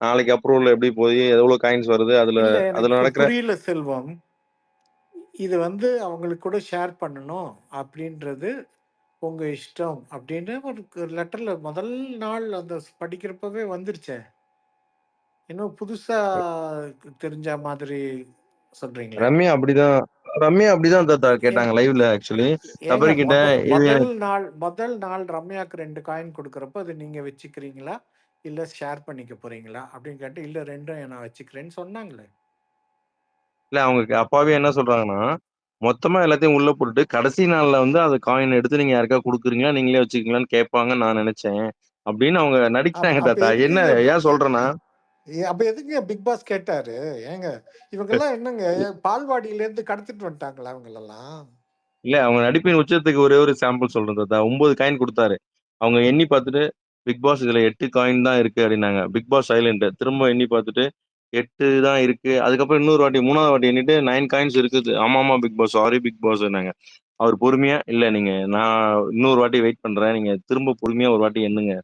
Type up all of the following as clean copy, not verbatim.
நாளைக்கு அப்ரூவல் எப்படி போய் எவ்வளவு காயின்ஸ் வருது அதுல இல்ல அதுல எனக்கு நடக்கிற புரியல செல்வம். இது வந்து அவங்களுக்கு கூட ஷேர் பண்ணணும் அப்படின்றது உங்க இஷ்டம் அப்படின்னு ஒரு லெட்டர்ல முதல் நாள் அந்த படிக்கிறப்பவே வந்துருச்சே. இன்னும் புதுசா தெரிஞ்ச மாதிரி சொல்றீங்களே. ரம்யா அப்படிதான் தாத்தா ஏன் கேட்டாங்க லைவ்ல ஆக்சுவலி. ஏங்க சபரி கிட்ட இது முதல் நாள் ரம்யாக்கு 2 காயின் குடுக்குறப்ப, அது நீங்க வச்சுக்கிறீங்களா? இல்ல ஷேர் பண்ணிக்க போறீங்களா? அப்படின்னு கேட்டு, இல்ல 2ம் நான் வச்சுக்கிறேன்னு சொன்னாங்களே. இல்ல அவங்க அப்பாவே என்ன சொல்றாங்கன்னா, மொத்தமா எல்லாத்தையும் உள்ள போட்டுட்டு கடைசி நாள்ல வந்து அந்த காயின் எடுத்து நீங்க யாருக்கா குடுக்குறீங்களா நீங்களே வச்சுக்கீங்களான்னு கேட்பாங்கன்னு நான் நினைச்சேன் அப்படின்னு அவங்க அப்ப நடிக்கிறாங்க அப்ப தாத்தா. என்ன எதுக்குங்க ஏன் சொல்றேன்னா, அப்ப எதுக்குங்க பிக் பாஸ் கேட்டாரு? ஏங்க இவங்கெல்லாம் என்னங்க பால்வாடியிலேருந்து கடத்திட்டு வந்துட்டாங்களா இவங்களெல்லாம்? இல்ல அவங்க நடிப்பின் உச்சத்துக்கு ஒரே ஒரு சாம்பிள் சொல்றேன் தாத்தா. 9 காயின் குடுத்தாரு. அவங்க எண்ணி பார்த்துட்டு, பிக் பாஸ் இதுல 8 காயின் தான் இருக்கு அப்படின்னாங்க. Bigg Boss silent. திரும்ப எண்ணி பார்த்துட்டு 8 தான் இருக்கு. அதுக்கப்புறம் இன்னொரு வாட்டி 3வது வாட்டி எண்ணிட்டு 9 காயின்ஸ் இருக்குது. ஆமாமா பிக் பாஸ். சாரி பிக் பாஸ்ன்னாங்க. அவர் பொறுமையா, இல்ல நீங்க நான் இன்னொரு வாட்டி வெயிட் பண்றேன். நீங்க திரும்ப பொறுமையா ஒரு வாட்டி எண்ணுங்க.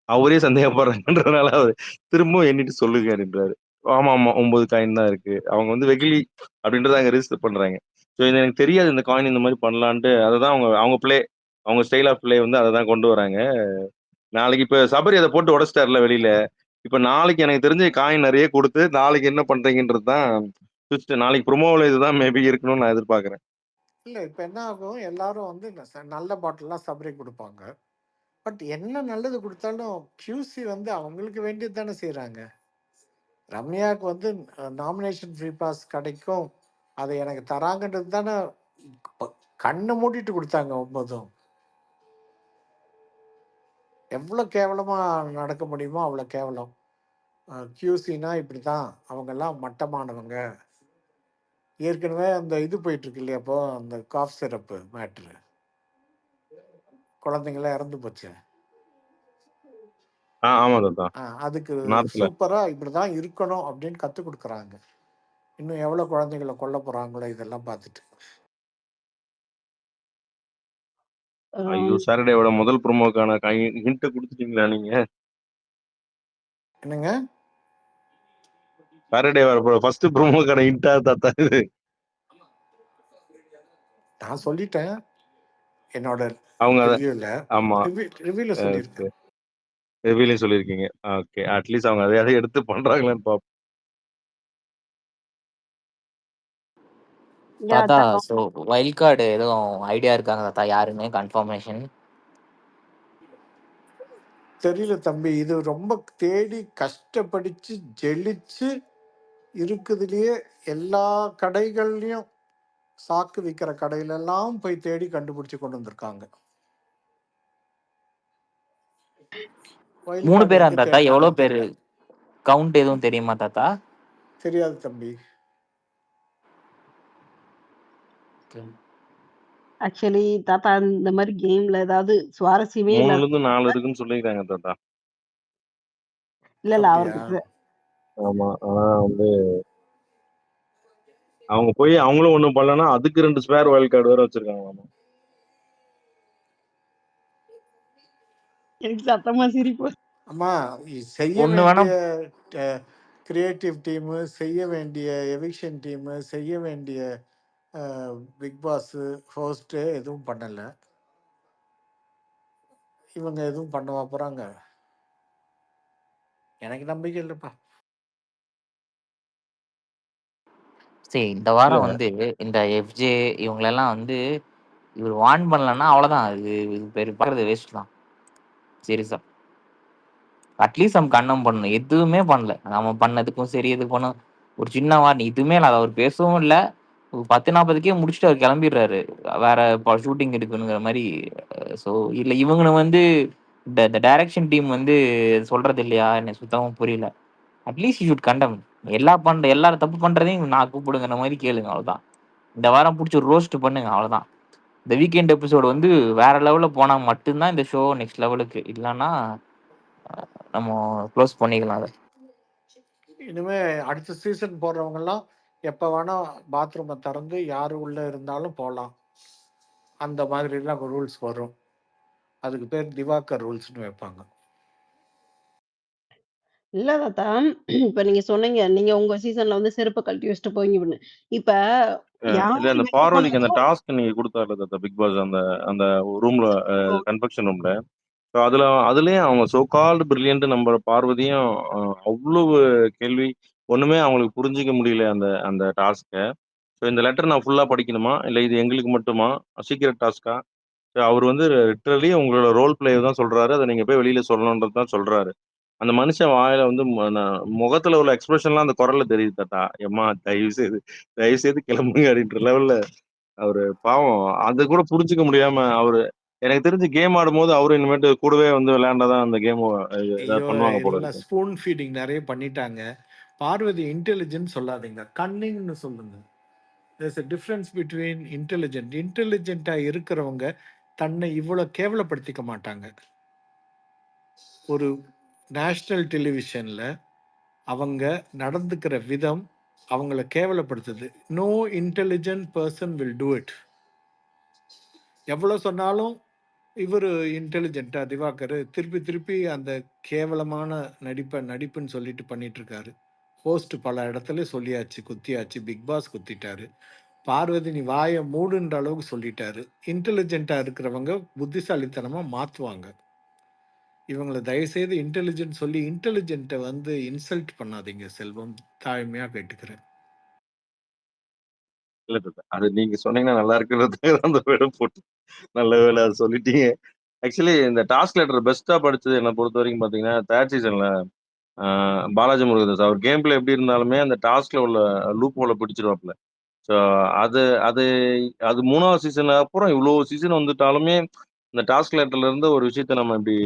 அவரே சந்தேகப்படுறாங்கன்றதுனால அவரு திரும்பவும் எண்ணிட்டு சொல்லுங்க அப்படின்றாரு. ஆமாமா 9 காயின் தான் இருக்கு. அவங்க வந்து வெகுளி அப்படின்றத அங்க ரிஜிஸ்டர் பண்றாங்க. ஸோ இது எனக்கு தெரியாது இந்த காயின் இந்த மாதிரி பண்ணலான்ட்டு அததான் அவங்க அவங்க பிளே அவங்க ஸ்டைல் ஆஃப் பிளே வந்து அதை தான் கொண்டு வராங்க. நாளைக்கு இப்ப சபரி அதை போட்டு உடைச்சிட்டார்ல வெளியில. இப்ப நாளைக்கு எனக்கு தெரிஞ்ச காயின் நிறைய கொடுத்து நாளைக்கு என்ன பண்றீங்கன்றது தான் twist. நாளைக்கு ப்ரோமோவில் இதுதான் மேபி இருக்கணும்னு நான் எதிர்பார்க்கறேன். இல்ல இப்ப என்ன ஆகும், எல்லாரும் வந்து நல்ல பாட்டில்லாம் சபரி குடுப்பாங்க. பட் என்ன நல்லது குடுத்தாலும் கியூசி வந்து அவங்களுக்கு வேண்டியது தானே செய்றாங்க. ரம்யாவுக்கு வந்து நாமினேஷன் ஃப்ரீ பாஸ் கிடைக்கும். அதை எனக்கு தராங்கன்றது தானே கண்ணை மூடிட்டு கொடுத்தாங்க 9ம். எவ்வளோ கேவலமா நடக்க முடியுமோ அவ்வளோ கேவலம். கியூசினா இப்படி தான், அவங்கெல்லாம் மட்டமானவங்க. ஏற்கனவே அந்த இது போயிட்டு இருக்கு இல்லையா, அப்போ அந்த காஃப் சிரப்பு மேட்ரு, குழந்தைங்களாம் இறந்து போச்சு. ஆமா தாத்தா. அதுக்கு நார்த்ல சூப்பரா இப்படி தான் இருக்கணும் அப்படின்னு கற்றுக் கொடுக்குறாங்க. இன்னும் எவ்வளோ குழந்தைங்களை கொல்ல போறாங்களோ இதெல்லாம் பார்த்துட்டு. ஐயோ சாட்டர்டேவோட முதல் ப்ரோமோக்கான ஹிண்ட் கொடுத்துட்டீங்களா நீங்க? என்னங்க? சாட்டர்டே வர ஃபர்ஸ்ட் ப்ரோமோக்கான ஹிண்டா தாத்தா இது? நான் சொல்லிட்டேன் என்னோட அவங்க அத ரிவ்யூவில். ஆமா. ரிவ்யூவில் சொல்லியிருக்கேன். ரிவ்யூலையும் சொல்லியிருக்கீங்க. ஓகே. அட்லீஸ்ட் அவங்க அதையாவது எடுத்து பண்றாங்களான்னு பார்ப்போம். Yeah, தாத்தா ஸோ வைல்ட் கார்டு எதுவும் ஐடியா இருக்காங்க தாத்தா? யாருன்னு கன்ஃபர்மேஷன் தெரியல தம்பி, இது ரொம்ப தேடி கஷ்டப்படிச்சு ஜெலிச்சு இருக்குதுலயே எல்லா கடைகள்லயும், சாக்கு விற்கிற கடையிலெல்லாம் போய் தேடி கண்டுபிடிச்சு கொண்டு வந்திருக்காங்க. 3 வயல்காடு பேரா எங்க தாத்தா? எவ்வளோ தேடினாங்கன்னு பேர் தெரியல. கவுண்ட் எதுவும் தெரியுமா தாத்தா? தெரியாது தம்பி. ஆக்சுவலி தாத்தா இந்த மாதிரி கேம்ல ஏதாவது சுவாரஸ்யமே 3ல இல்லாத இருந்து 4 இருக்குன்னு சொல்லியிருக்காங்க தாத்தா. இல்ல அப்படியா? அவருக்கு ஆமா. ஆனா வந்து அவங்க போய் அவங்களும் ஒண்ணும் பண்ணலன்னா அதுக்கு 2 ஸ்பேர் வைல்ட் கார்டு வேற வச்சிருக்காங்களாமா. எனக்கு சத்தமா சிரிப்பு. அம்மா, செய்ய ஒன்று வேணா வேண்டிய கிரியேட்டிவ் டீமு, செய்ய வேண்டிய எவிக்ஷன் டீமு, செய்ய வேண்டிய பிக் பாஸு ஹோஸ்ட்டு எதுவும் பண்ணலை. இவங்க எதுவும் பண்ணவா போகிறாங்க? எனக்கு நம்பிக்கை இல்லைப்பா. சரி இந்த இல்ல வாரம் வந்து இந்த எஃப்ஜே இவங்களெல்லாம் வந்து இவர் வார்ன் பண்ணலன்னா அவ்வளோதான். இது பேர் பார்க்குறது வேஸ்ட் தான். சீரியஸா அட்லீஸ்ட் நம்ம கண்டம் பண்ணணும். எதுவுமே பண்ணல. நம்ம பண்ணதுக்கும் சரி இது பண்ண ஒரு சின்ன வார்னி எதுவுமே இல்லை. அவர் பேசவும் இல்லை. 10:40க்கே முடிச்சுட்டு அவர் கிளம்பிடுறாரு. வேற ஷூட்டிங் இருக்குங்கிற மாதிரி. ஸோ இல்லை இவங்களை வந்து இந்த டைரக்ஷன் டீம் வந்து சொல்றது இல்லையா? எனக்கு சுத்தமாக புரியல. அட்லீஸ்ட் யூ ஷுட் கண்டம். எல்லாரும் தப்பு பண்றதையும் நான் கூப்பிடுங்கிற மாதிரி கேளுங்க, அவ்வளவுதான். இந்த வாரம் பிடிச்சி ரோஸ்ட் பண்ணுங்க, அவ்வளவுதான். இந்த வீக்கெண்ட் எபிசோடு வந்து வேற லெவல்ல போனா மட்டும்தான் இந்த ஷோ நெக்ஸ்ட் லெவலுக்கு. இல்லைன்னா நம்ம க்ளோஸ் பண்ணிக்கலாம் அதை. இனிமே அடுத்த சீசன் போடுறவங்கெல்லாம் எப்போ வேணா பாத்ரூமை திறந்து யார் உள்ளே இருந்தாலும் போகலாம். அந்த மாதிரிலாம் ரூல்ஸ் வரும். அதுக்கு பேர் திவாகர் ரூல்ஸ்னு வைப்பாங்க. இல்ல தாத்தா. இப்ப நீங்க சொன்னீங்க. நீங்க உங்க சீசன்ல வந்து செருப்ப கழட்டி வச்சுட்டு போவீங்கன்னு. இப்ப இல்ல யாரு அந்த வெளில பார்வதிக்கு அந்த போனாலும் டாஸ்க் நீங்க குடுத்தார்ல தாத்தா பிக் பாஸ் அந்த அந்த ரூம்ல ஓ கன்ஃபெக்ஷன் ரூம்ல. ஸோ அதுலயும் அவங்க சோ கால்டு பிரில்லியன்ட் நம்ம பார்வதியும் அவ்வளவு கேள்வி ஒண்ணுமே அவங்களுக்கு புரிஞ்சுக்க முடியல அந்த அந்த டாஸ்க்க. ஸோ இந்த லெட்டர் நான் ஃபுல்லா படிக்கணுமா? இல்ல இது எங்களுக்கு மட்டுமா? சீக்ரெட் டாஸ்க்கா? அவர் வந்து லிட்டரலி உங்களோட ரோல் பிளே தான் சொல்றாரு. அத நீங்க போய் வெளியில சொல்லணும்ன்றது தான் சொல்றாரு. அந்த மனுஷன் வாயில வந்து முகத்துல உள்ள எக்ஸ்பிரஷன்லாம் அந்த குரல்ல தெரியுது தாத்தா. எம்மா தயவு செய்து கிளம்புங்க அப்படின்ற லெவல்ல அவரு பாவம். அது கூட புரிஞ்சுக்க முடியாம அவரு எனக்கு தெரிஞ்சு கேம் ஆடும்போது அவரு இனிமேட்டு கூடவே வந்து விளையாண்டாதான் அந்த கேம் ஏதாவது ஐயோ! பண்ணுவாங்க போல எல்லாம் இருக்கு. ஸ்பூன் ஃபீடிங் நெறைய பண்ணிட்டாங்க. பார்வதி இன்டெலிஜென்ட் சொல்லாதீங்க. கன்னிங்ன்னு சொல்லுங்க. There's a difference between intelligent. இன்டெலிஜென்ட்டா இருக்கிறவங்க தன்னை இவ்வளோ கேவலப்படுத்திக்க மாட்டாங்க. ஒரு நேஷனல் டெலிவிஷன்ல அவங்க நடந்துக்கிற விதம் அவங்கள கேவலப்படுத்துது. No intelligent person will do it. எவ்வளோ சொன்னாலும் இவரு இன்டெலிஜென்ட்டா திவாகர் திருப்பி திருப்பி அந்த கேவலமான நடிப்புன்னு சொல்லிட்டு பண்ணிட்டு இருக்காரு. ஹோஸ்ட் பல இடத்துல சொல்லியாச்சு, குத்தியாச்சு. பிக் பாஸ் குத்திட்டாரு. பார்வதி நீ வாயை மூடுன்ற அளவுக்கு சொல்லிட்டாரு. இன்டெலிஜென்ட்டா இருக்கிறவங்க புத்திசாலித்தனமா மாத்துவாங்க. இவங்களை தயவுசெய்து இன்டெலிஜென்ட் சொல்லி இன்டெலிஜென்ட்டை வந்து இன்சல்ட் பண்ணாதீங்க செல்வம். தாழ்மையா கேட்டுக்கிறேன். இல்ல தாத்தா. அது நீங்க சொன்னீங்கன்னா நல்லா இருக்குன்றதுக்காக தான் அந்த வேர்ட போட்டு நல்ல வேளை அது சொல்லிட்டீங்க. ஆக்சுவலி இந்த டாஸ்க் லெட்டர் பெஸ்ட்டா படிச்சது என்ன பொறுத்தவரைக்கும் பார்த்தீங்கன்னா, 3 சீசன்ல பாலாஜி முருகதாஸ் அவர் கேம் பிளே எப்படி இருந்தாலுமே அந்த டாஸ்க்ல உள்ள லூப் ஹோல பிடிச்சிருவாப்ல. ஸோ அது அது அது 3வது சீசன் அப்புறம் இவ்ளோ சீசன் வந்துட்டாலுமே, இந்த டாஸ்க் லெட்டர்ல இருந்து ஒரு விஷயத்த நம்ம இப்படி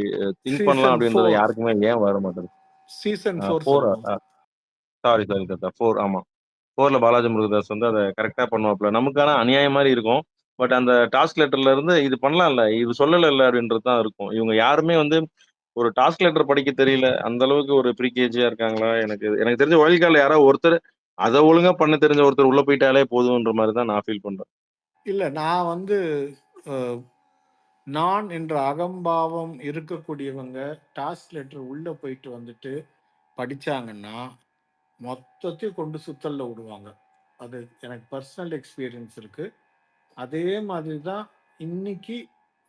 திங்க் பண்ணலாம் சீசன் அப்படின்றது 4 யாருக்குமே ஏன் வர மாட்டேங்குது? சீசன் 4 4 செல்வம். சாரி தாத்தா 4 ஆமா. 4ல பாலாஜி முருகதாஸ் வந்து அத கரெக்ட்டா பண்ணுவாப்ல. நமக்கான அநியாயம் மாரி இருக்கும். பட் அந்த டாஸ்க் லெட்டர்ல இருந்து இது பண்ணலாம்ல, இது சொல்லலல்ல அப்படின்றது தான் இருக்கும். இவங்க யாருமே வந்து ஒரு டாஸ்க் லெட்டர் படிக்க தெரியல. அந்த அளவுக்கு ஒரு ப்ரீ கேஜியா இருக்காங்களா? எனக்கு எனக்கு தெரிஞ்ச வைல்ட் கார்ட்ல யாராவது ஒருத்தர் அத ஒழுங்கா பண்ண தெரிஞ்ச ஒருத்தர் உள்ள போயிட்டாலே போதும்ன்ற மாரி தான் நான் ஃபீல் பண்றேன். இல்ல நான் வந்து அஹ், நான் என்ற அகம்பாவம் இருக்கக்கூடியவங்க டாஸ்க் லெட்டர் உள்ள போயிட்டு வந்துட்டு படிச்சாங்கன்னா மொத்தத்தையும் கொண்டு சுத்தல்ல விடுவாங்க. அது எனக்கு பர்சனல் எக்ஸ்பீரியன்ஸ் இருக்கு. அதே மாதிரி தான் இன்னைக்கு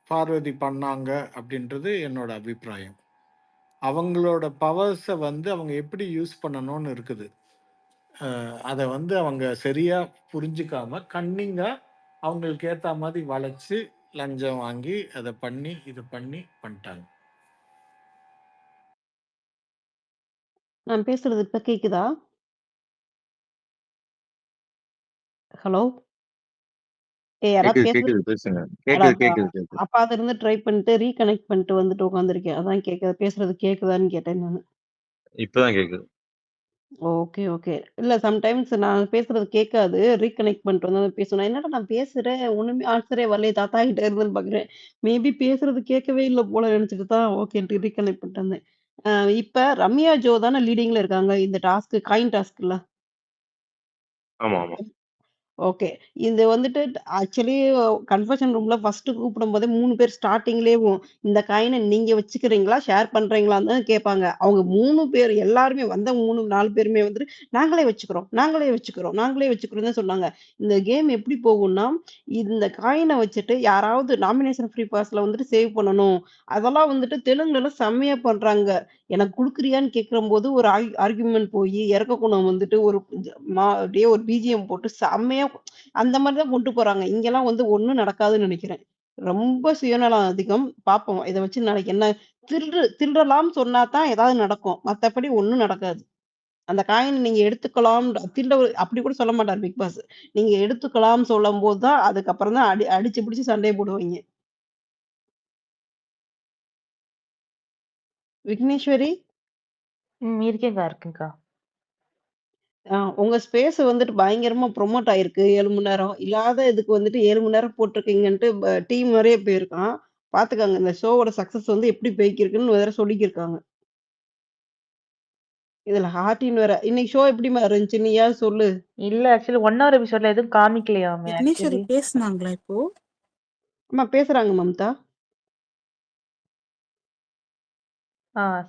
பார்வதி பண்ணாங்க அப்படின்றது என்னோட அபிப்பிராயம். அவங்களோட பவர்ஸை வந்து அவங்க எப்படி யூஸ் பண்ணணும்னு இருக்குது. அதை வந்து அவங்க சரியா புரிஞ்சுக்காம கன்னிங்கா அவங்களுக்கு ஏத்த மாதிரி வளைச்சு லஞ்சம் வாங்கி அதை பண்ணி இது பண்ணி பண்ணிட்டாங்க. நான் பேசுறது இப்ப கேக்குதா? ஹலோ? யாராவது கேக்குது, பேசுறது கேக்குது. பேசுங்க. அதான் கேக்குது. அப்ப அதிலிருந்து ட்ரை பண்ணிட்டு ரீகனெக்ட் பண்ணிட்டு வந்துட்டு உட்காந்துருக்கேன். அதான் பேசுறது கேக்குதான்னு கேட்டேன் நானு. இப்ப தான் கேக்குது. Okay, okay. இல்ல சம்டைம்ஸ் நான் பேசுறது கேட்காது. ரீகனெக்ட் பண்ணிட்டு வந்து பேசணும். என்னடா நான் பேசுறேன், ஒண்ணுமே ஆன்சரே வரலையே தாத்தா கிட்ட இருந்துன்னு பார்க்குறேன். மேபி பேசுறது கேட்கவே இல்ல போல நினைச்சுட்டு தான் ஓகேன்ட்டு ரீகனெக்ட் பண்ணிட்டு வந்தேன். அ இப்ப ரம்யா ஜோ தானே லீடிங்ல இருக்காங்க. இந்த காயின் டாஸ்க்ல. ஆமா. ஓகே. இது வந்துட்டு ஆக்சுவலி கன்ஃபெஷன் ரூம்ல ஃபர்ஸ்ட்டு கூப்பிடும்போதே 3 பேர் ஸ்டார்ட்டிங்லேயும், இந்த காயின நீங்க வச்சுக்கிறீங்களா? ஷேர் பண்றீங்களான்னு தான் கேட்பாங்க. அவங்க 3 பேர் எல்லாருமே வந்த 3, 4 பேருமே வந்துட்டு, நாங்களே வச்சுக்கிறோம் தான் சொன்னாங்க. இந்த கேம் எப்படி போகும்னா, இந்த காயின வச்சுட்டு யாராவது நாமினேஷன் ஃப்ரீ பாஸ்ல வந்துட்டு சேவ் பண்ணணும். அதெல்லாம் வந்துட்டு தெலுங்குலலாம் செம்மையா பண்றாங்க. எனக்கு குடுக்குறியான்னு கேட்கும்போது ஒரு ஆர்கியூமென்ட் போயி, இறக்க குணம் வந்துட்டு ஒரு அப்படியே ஒரு பிஜிஎம் போட்டு செம்மையா அந்த மாரி தான் கொண்டு போறாங்க. இங்கலாம் வந்து ஒண்ணும் நடக்காதுன்னு நெனைக்கிறேன். ரொம்ப சுயநலம் அதிகம். பார்ப்போம். இத வச்சு நாளைக்கு என்ன திருடலாம் சொன்னா தான் ஏதாவது நடக்கும். மத்தபடி ஒண்ணும் நடக்காது. அந்த காயின நீங்க எடுத்துக்கலாம் அப்படி கூட சொல்ல மாட்டாரு பிக் பாஸ். நீங்க எடுத்துக்கலாம் சொல்லும்போது தான் அதுக்கப்புறம் தான் அடிச்சு பிடிச்சு சண்டைய போடுவாய்ங்க. விக்னேஸ்வரி, இருக்கேன்க்கா. உங்க ஸ்பேஸ் வந்துட்டு பயங்கரமா ப்ரொமோட் ஆயிருக்கு 7 மணி நேரம். இல்லாத இதுக்கு வந்துட்டு 7 மணி நேரம் போட்டிருக்கீங்கன்ட்டு டீம் வரைய போயிருக்கான். பாத்துக்கங்க. இந்த ஷோவோட சக்சஸ் வந்து எப்படி போய்க்கிருக்குன்னு வேற சொல்லிக்கிருக்காங்க. இதுல ஹார்டின் வேற. இன்னைக்கு ஷோ எப்படிம்மா இருந்துச்சு? நீயாவது சொல்லு. இல்ல ஆக்சுவலி 1 ஹவர் எபிசோட்ல எதுவும் காமிக்கலையாமே விக்னேஸ்வரி ஆக்சுவலி. பேசுனாங்களா இப்போ? அம்மா பேசுறாங்க மம்தா.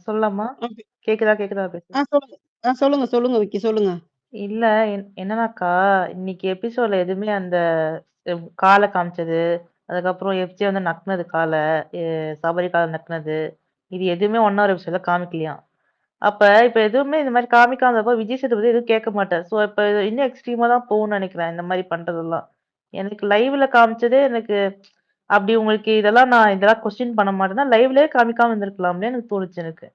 சொல்லலாமா? ஓகே. கேக்குதா பேசுறது? சொல்லுங்க. சொல்லுங்க, சொல்லுங்க விக்கி சொல்லுங்க. இல்ல என்னன்னாக்கா, இன்னைக்கு எபிசோட்ல எதுவுமே அந்த கால காமிச்சது, அதுக்கப்புறம் எஃப்ஜே வந்து நக்குனது கால, எ சபரி கால நக்குனது, இது எதுவுமே 1 எபிசோட்ல காமிக்கலையாம். இப்ப எதுவுமே இந்த மாரி காமிக்காதப்போ விஜய் சேதுபதி எதுவும் கேட்க மாட்டார். இப்ப இது இன்னும் எக்ஸ்ட்ரீமா தான் போகும்னு நெனைக்கிறேன், இந்த மாரி பண்றதெல்லாம். எனக்கு லைவ்ல காமிச்சதே எனக்கு அப்படி உங்களுக்கு இதெல்லாம் கொஸ்டின் பண்ண மாட்டேன்னா, லைவ்லயே காமிக்காம இருந்திருக்கலாம்ல எனக்கு தோணுச்சு எனக்கு.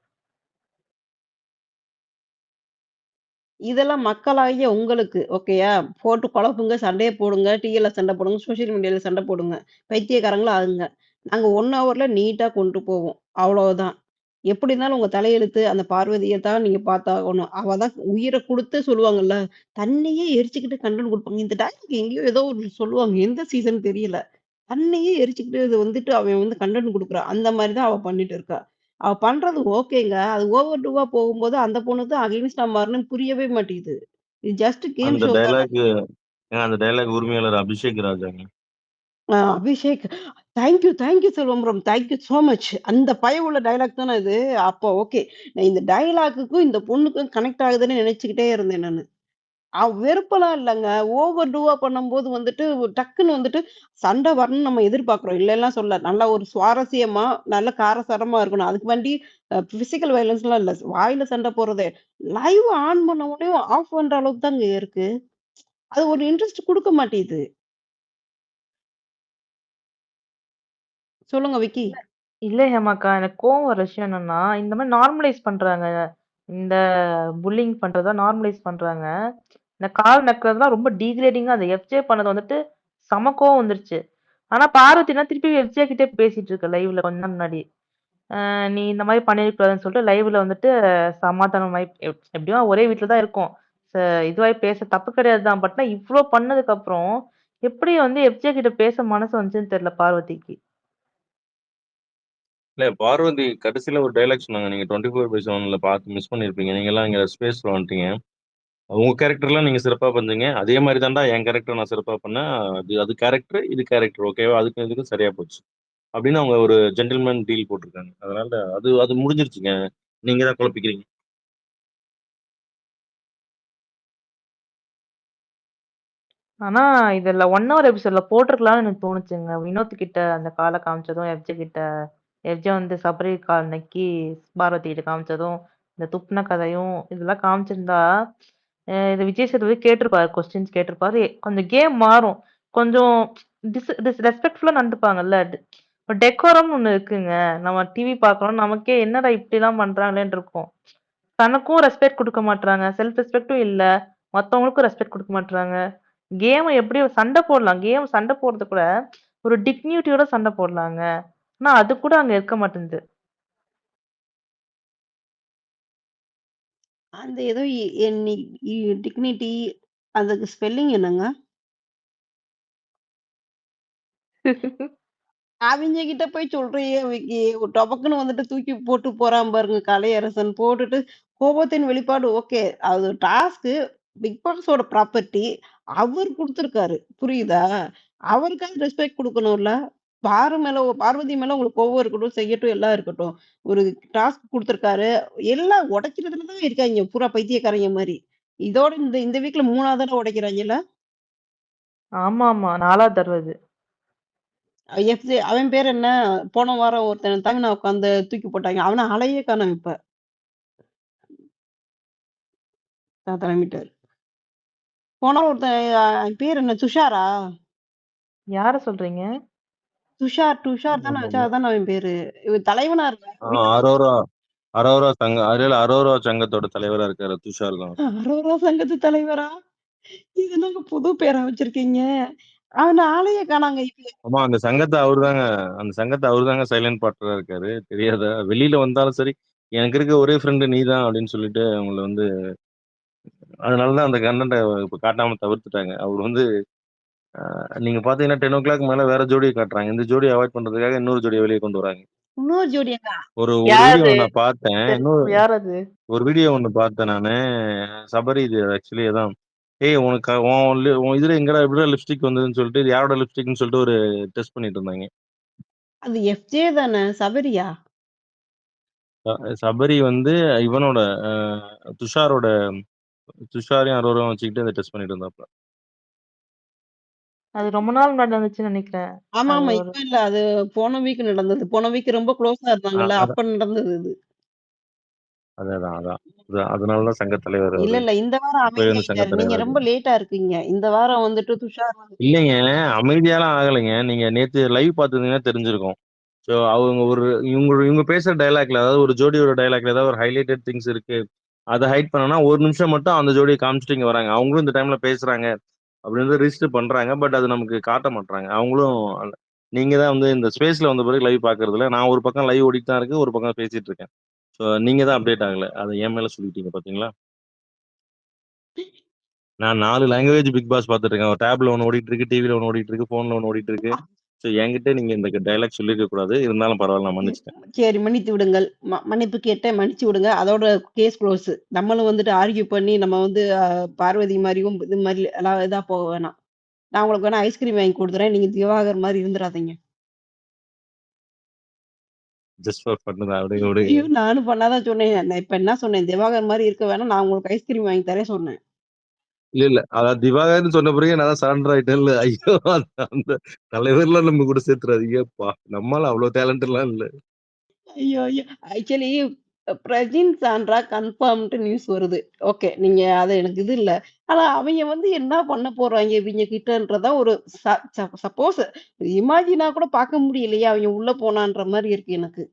இதெல்லாம் மக்களாகிய உங்களுக்கு ஓகேயா? போட்டு குழப்புங்க, சண்டைய போடுங்க, டிஎல்ல சண்டை போடுங்க, சோசியல் மீடியால சண்டை போடுங்க. பைத்தியக்காரங்களா ஆகுங்க. நாங்க 1 ஹவர்ல நீட்டா கொண்டு போவோம். அவ்வளவுதான். எப்படி இருந்தாலும் உங்க தலையெழுத்து அந்த பார்வதிய தான் நீங்க பார்த்தாகணும். அவ தான் உயிர குடுத்து சொல்லுவாங்கல்ல, தன்னையே எரிச்சுக்கிட்டு கன்டென்ட் குடுப்பாங்க. இந்த டயலாக் எங்கேயோ ஏதோ ஒரு சொல்லுவாங்க. எந்த சீசன் தெரியல. தன்னையே எரிச்சுக்கிட்டு இது வந்துட்டு அவன் வந்து கன்டென்ட் குடுக்குறான். அந்த மாரி தான் அவ பண்ணிட்டு இருக்கா. அவ பண்றது ஓகேங்க. அது ஓவர் டூவா போகும்போது அந்த பொண்ணுக்கு தான் அகைன்ஸ்டா மாறணும்னு புரியவே மாட்டேங்குது. இது ஜஸ்ட் கேம் அந்த ஷோ தான. டயலாக் அந்த டயலாக் உரிமையாளர் அபிஷேக் ராஜாங்க. Abhishek thank you Selvam bro. Thank you so much. அந்த பயவுள்ள டயலாக் தானே இது. அப்போ ஓகே. நான் இந்த டயலாக்குக்கும் இந்த பொண்ணுக்கும் கனெக்ட் ஆகுதுன்னு நினைச்சுக்கிட்டே இருந்தேன் நானு. வெறுப்பெல்லாம் இல்லங்க. ஓவர் டூவா பண்ணும்போது வந்துட்டு டக்குன்னு வந்துட்டு சண்டை வரணும்னு நம்ம எதிர்பார்க்குறோம். இல்லன்லாம் சொல்லல. நல்லா ஒரு சுவாரஸ்யமா, நல்ல காரசாரமா இருக்கணும். அதுக்கு வேண்டி பிசிக்கல் வயலன்ஸ்லாம் இல்ல. வாயில சண்டை போடுறதே. லைவ் ஆன் பண்ண உடனே ஆஃப் பண்ற அளவுக்கு தாங்க இருக்கு. அது ஒரு இன்ட்ரெஸ்ட் குடுக்க மாட்டேங்குது. சொல்லுங்க விக்கி. இல்ல இல்ல ஹேமாக்கா. எனக்கு கோவம் வர விஷயம் என்னன்னா, இந்த மாரி நார்மலைஸ் பண்றாங்க. இந்த புல்லிங் பண்றத நார்மலைஸ் பண்றாங்க. இந்த கால் நக்குறதெல்லாம் ரொம்ப டீக்ரேடிங்கா அந்த எஃப்ஜே பண்ணது வந்துட்டு செம கோவம் வந்துருச்சு. ஆனா பார்வதினா திருப்பி எஃப்ஜே கிட்டே பேசிட்டு இருக்கு லைவ்ல கொஞ்ச நாள் முன்னாடி. நீ இந்த மாரி பண்ணியிருக்கூடாதுன்னு சொல்லிட்டு லைவ்ல வந்துட்டு சமாதானமாயி எப்படியும் ஒரே வீட்ல தான் இருக்கோம். ச இதுவாயி பேச தப்பு கிடையாது தான். இவ்ளோ பண்ணதுக்கப்புறம், எப்படி வந்து எஃப்ஜே கிட்ட பேச மனசு வந்துச்சுன்னு தெரியல பார்வதிக்கு. இல்ல பார்வதி கடைசியில ஒரு டயலாக் சொன்னாங்க. நீங்க 24/7ல பார்த்து மிஸ் பண்ணியிருப்பீங்க. நீங்கலாம் இங்க ஸ்பேஸ்ல வந்துட்டீங்க. உங்க கேரக்டர்லாம் நீங்க சிறப்பா பண்றீங்க. அதே மாரி தான்டா என் கேரக்டர் நான் சிறப்பா பண்ணேன். அது அது கேரக்டர், இது கேரக்டர் ஓகேவா? அதுக்கும் இதுக்கும் சரியா போச்சு. அப்படின்னு அவங்க ஒரு ஜென்டில்மேன் டீல் போட்டிருக்காங்க. அதனால அது அது முடிஞ்சிருச்சுங்க. நீங்க தான் குழப்பிக்கிறீங்க. ஆனா, இதுல 1 ஹவர் எபிசோட்ல போட்டுருக்கலாம்னு எனக்கு தோணுச்சுங்க. வினோத் கிட்ட அந்த கால காமிச்சதும், எஃப்ஜே கிட்ட எஃப்ஜே வந்து சபரி கால் நக்கி பார்வதி கிட்ட காமிச்சதும், இந்த துப்புன கதையும் இதெல்லாம் காமிச்சிருந்தா, இது விஜய் சேதுபதி கேட்டிருப்பாரு. கொஸ்டின்ஸ் கேட்டிருப்பாரு. கொஞ்சம் கேம் மாறும். கொஞ்சம் ரெஸ்பெக்ட்ஃபுல்லா நடந்துப்பாங்கல்ல. இப்ப டெக்கோரம்னு ஒண்ணு இருக்குங்க. நம்ம டிவி பார்க்குறோம். நமக்கே என்னடா இப்படிலாம் பண்றாங்களேன்னு இருக்கும். தனக்கும் ரெஸ்பெக்ட் குடுக்க மாட்றாங்க. செல்ஃப் ரெஸ்பெக்ட்டும் இல்ல. மத்தவங்களுக்கும் ரெஸ்பெக்ட் குடுக்க மாட்றாங்க. கேம எப்படி சண்டை போடலாம். கேம் சண்டை போடுறது கூட ஒரு டிக்னிட்டியோட சண்டை போடலாங்க. ஆனா அது கூட அங்க இருக்க மாட்டேன்து. அந்த ஏதோ எண்ணி டிக்னிட்டி அதுக்கு ஸ்பெல்லிங் என்னங்க? அவிங்க கிட்ட போய் சொல்றியே விக்கி. டபக்குன்னு வந்துட்டு தூக்கி போட்டு போறான் பாருங்க கலையரசன். போட்டுட்டு கோபத்தின் வெளிப்பாடு ஓகே. அது டாஸ்க்கு. பிக் பாஸோட ப்ராப்பர்ட்டி. அவர் குடுத்துருக்காரு. புரியுதா? அவருக்காவது ரெஸ்பெக்ட் குடுக்கணும்ல. பார்வதி மேல உங்களுக்கு கோவம் இருக்கட்டும், செய்யட்டும், எல்லாம் இருக்கட்டும். ஒரு டாஸ்க் குடுத்துருக்காரு. எல்லாம் உடைக்கிறதுல தான் இருக்காய்ங்க. பூரா பைத்தியக்காரங்க மாரி. இதோட இந்த இந்த வீக்ல 3வது தடவ உடைக்கிறாய்ங்கல்ல. ஆமாமா. 4வது தடவ இது. எஃப்ஜே அவன் பேர் என்ன? போன வாரம் ஒருத்தன் தமிழா உட்காந்து தூக்கி போட்டாங்க. அவன ஆளையே காணோம் இப்ப. கிளம்பிட்டாரு. போன ஒருத்தன் பேர் என்ன? துஷாரா? யார சொல்றீங்க? துஷார் தானே வச்சா அதானே அவன் பேரு. இவன் தலைவனா இருக்கான். அரோரா அரோரா சங்க அரியல அரோரா சங்கத்தோட தலைவரா இருக்காரு துஷார் தான். அரோரா சங்கத்து தலைவரா? இது என்னங்க புது பேரா வச்சிருக்கீங்க? அவன ஆளையே காணாங்க இப்ப. ஆமா அந்த சங்கத்தை அவருதாங்க சைலண்ட் பார்ட்னரா இருக்காரு. தெரியாதா? வெளியில வந்தாலும் சரி, எனக்கு இருக்க ஒரே ஃப்ரெண்டு நீதான் அப்படின்னு சொல்லிட்டு அவங்கள வந்து அதனாலதான் அந்த கண்டென்ட்டை இப்ப காட்டாம தவிர்த்துட்டாங்க. அவர் வந்து நீங்க பாத்தீங்கன்னா 10 o'clock மேல வேற ஜோடியை காட்டுறாங்க. இந்த ஜோடியை அவாய்ட் பண்றதுக்காக இன்னொரு ஜோடியை வெளியே கொண்டு வராங்க. இன்னொரு ஜோடியாங்க. ஒரு ஒரு யார் வீடியோ அது? நான் பார்த்தேன். யார் அது? ஒரு வீடியோ ஒண்ணு பார்த்தேன் நானு. சபரி இது ஆக்சுவலி அதான். ஏய் உனக்கு உன் இதுல எங்கடா எப்படிடா லிப்ஸ்டிக் வந்ததுன்னு சொல்லிட்டு இது யாரோட லிப்ஸ்டிக்னு சொல்லிட்டு ஒரு டெஸ்ட் பண்ணிட்டு இருந்தாங்க. அது எஃப்ஜே தானே. சபரியா? சபரி வந்து இவனோட துஷாரோட துஷாரையும் அரோராவும் வச்சுக்கிட்டு அதை டெஸ்ட் பண்ணிட்டு இருந்தாப்ல. அது ரொம்ப நாள் முன்னாடி நடந்துச்சுன்னு நினைக்கிறேன். ஆமா, அது ஆமா. ஒரு இப்ப இல்ல. அது போன வீக் நடந்தது. போன வீக் ரொம்ப க்ளோஸா இருந்தாங்கல்ல. அதான் அப்ப நடந்தது இது. அதான் அதான் அதனாலதான் சங்க தலைவர் இல்ல, அவரு இல்ல. இந்த வாரம் இப்ப இருந்த சங்க அமைதியாயிட்டாரு. நீங்க தலைவர். ரொம்ப லேட்டா இருக்கீங்க. இந்த வாரம் வந்துட்டு துஷார் இல்லைங்க, அமைதியாலாம் ஆகலைங்க. நீங்க நேத்து லைவ் பார்த்திருந்தீங்கன்னா தெரிஞ்சிருக்கும். ஸோ அவங்க இவங்க இவங்க பேசுற டைலாக்ல, அதாவது ஒரு ஜோடியோட டைலாக்ல ஏதாவது ஒரு ஹைலைட்டட் திங்ஸ் இருக்கு, அதை ஹைட் பண்ணனா ஒரு நிமிஷம் மட்டும் அந்த ஜோடியை காமிச்சிட்டு இங்க வராங்க. அவங்களும் இந்த டைம்ல பேசுறாங்க அப்படின்னு ரிஜிஸ்டர் பண்றாங்க. பட் அது நமக்கு காட்ட மாட்டாங்க. அவங்களும் நீங்க தான் வந்து இந்த ஸ்பேஸ்ல வந்த பிறகு லைவ் பாக்குறது இல்ல. நான் ஒரு பக்கம் லைவ் ஓடிட்டு தான் இருக்கு, ஒரு பக்கம் பேசிட்டு இருக்கேன். ஸோ நீங்க தான் அப்டேட் ஆகல. அதை என் மேல சொல்லிட்டீங்க பாத்தீங்களா? நான் 4 லாங்குவேஜ் பிக் பாஸ் பார்த்துட்டு இருக்கேன். ஒரு டேப்ல ஒண்ணு ஓடிட்டு இருக்கு, டிவில ஒண்ணு ஓடிட்டு இருக்கு, போன்ல ஒண்ணு ஓடிட்டு இருக்கு. ஸோ என்கிட்ட நீங்க இந்த டைலாக் சொல்லிருக்க கூடாது. இருந்தாலும் பரவாயில்ல, நான் மன்னிச்சிட்டேன். சரி மன்னித்து விடுங்கள். மன்னிப்பு கேட்டேன், மன்னிச்சு விடுங்க. அதோட கேஸ் க்ளோஸ். நம்மளும் வந்துட்டு ஆர்கியூ பண்ணி நம்ம வந்து பார்வதி மாரியும், இது மாரி எல்லாம் இதா போக வேணாம். நான் உங்களுக்கு வேணா ஐஸ்கிரீம் வாங்கி குடுத்துறேன். நீங்க திவாகர் மாரி இருந்துறாதீங்க. ஜஸ்ட் ஃபார் ஃபன் தான். அப்படியே விடுங்க. ஐயோ! நானும் பண்ணா தான் சொன்னேன். நான் இப்ப என்ன சொன்னேன்? திவாகர் மாரி இருக்க வேணாம். நான் உங்களுக்கு ஐஸ்கிரீம் வாங்கி தரேன் சொன்னேன். இல்ல இல்ல, அதான் திவாகர்னு சொன்ன பிறகு நான் சரண்டர் ஆயிட்டேன்ல. ஐயோ, அந்த தலைவர்லாம் நம்ம கூட சேர்த்துறாதீங்கப்பா. நம்மளால அவ்வளவு டேலண்ட் எல்லாம் இல்ல. ஐயோ! ஐயோ! Actually Prajin Sandra confirmed news வருது. ஓகே. நீங்க அது எனக்கு இது இல்ல. ஆனா அவைங்க வந்து என்ன பண்ண போறாய்ங்க இவைங்க கிட்டன்றதான் ஒரு ச ச சப்போஸ் இமேஜினா கூட பார்க்க முடியலையே, அவைங்க உள்ள போனான்ற மாரி இருக்கு எனக்கு.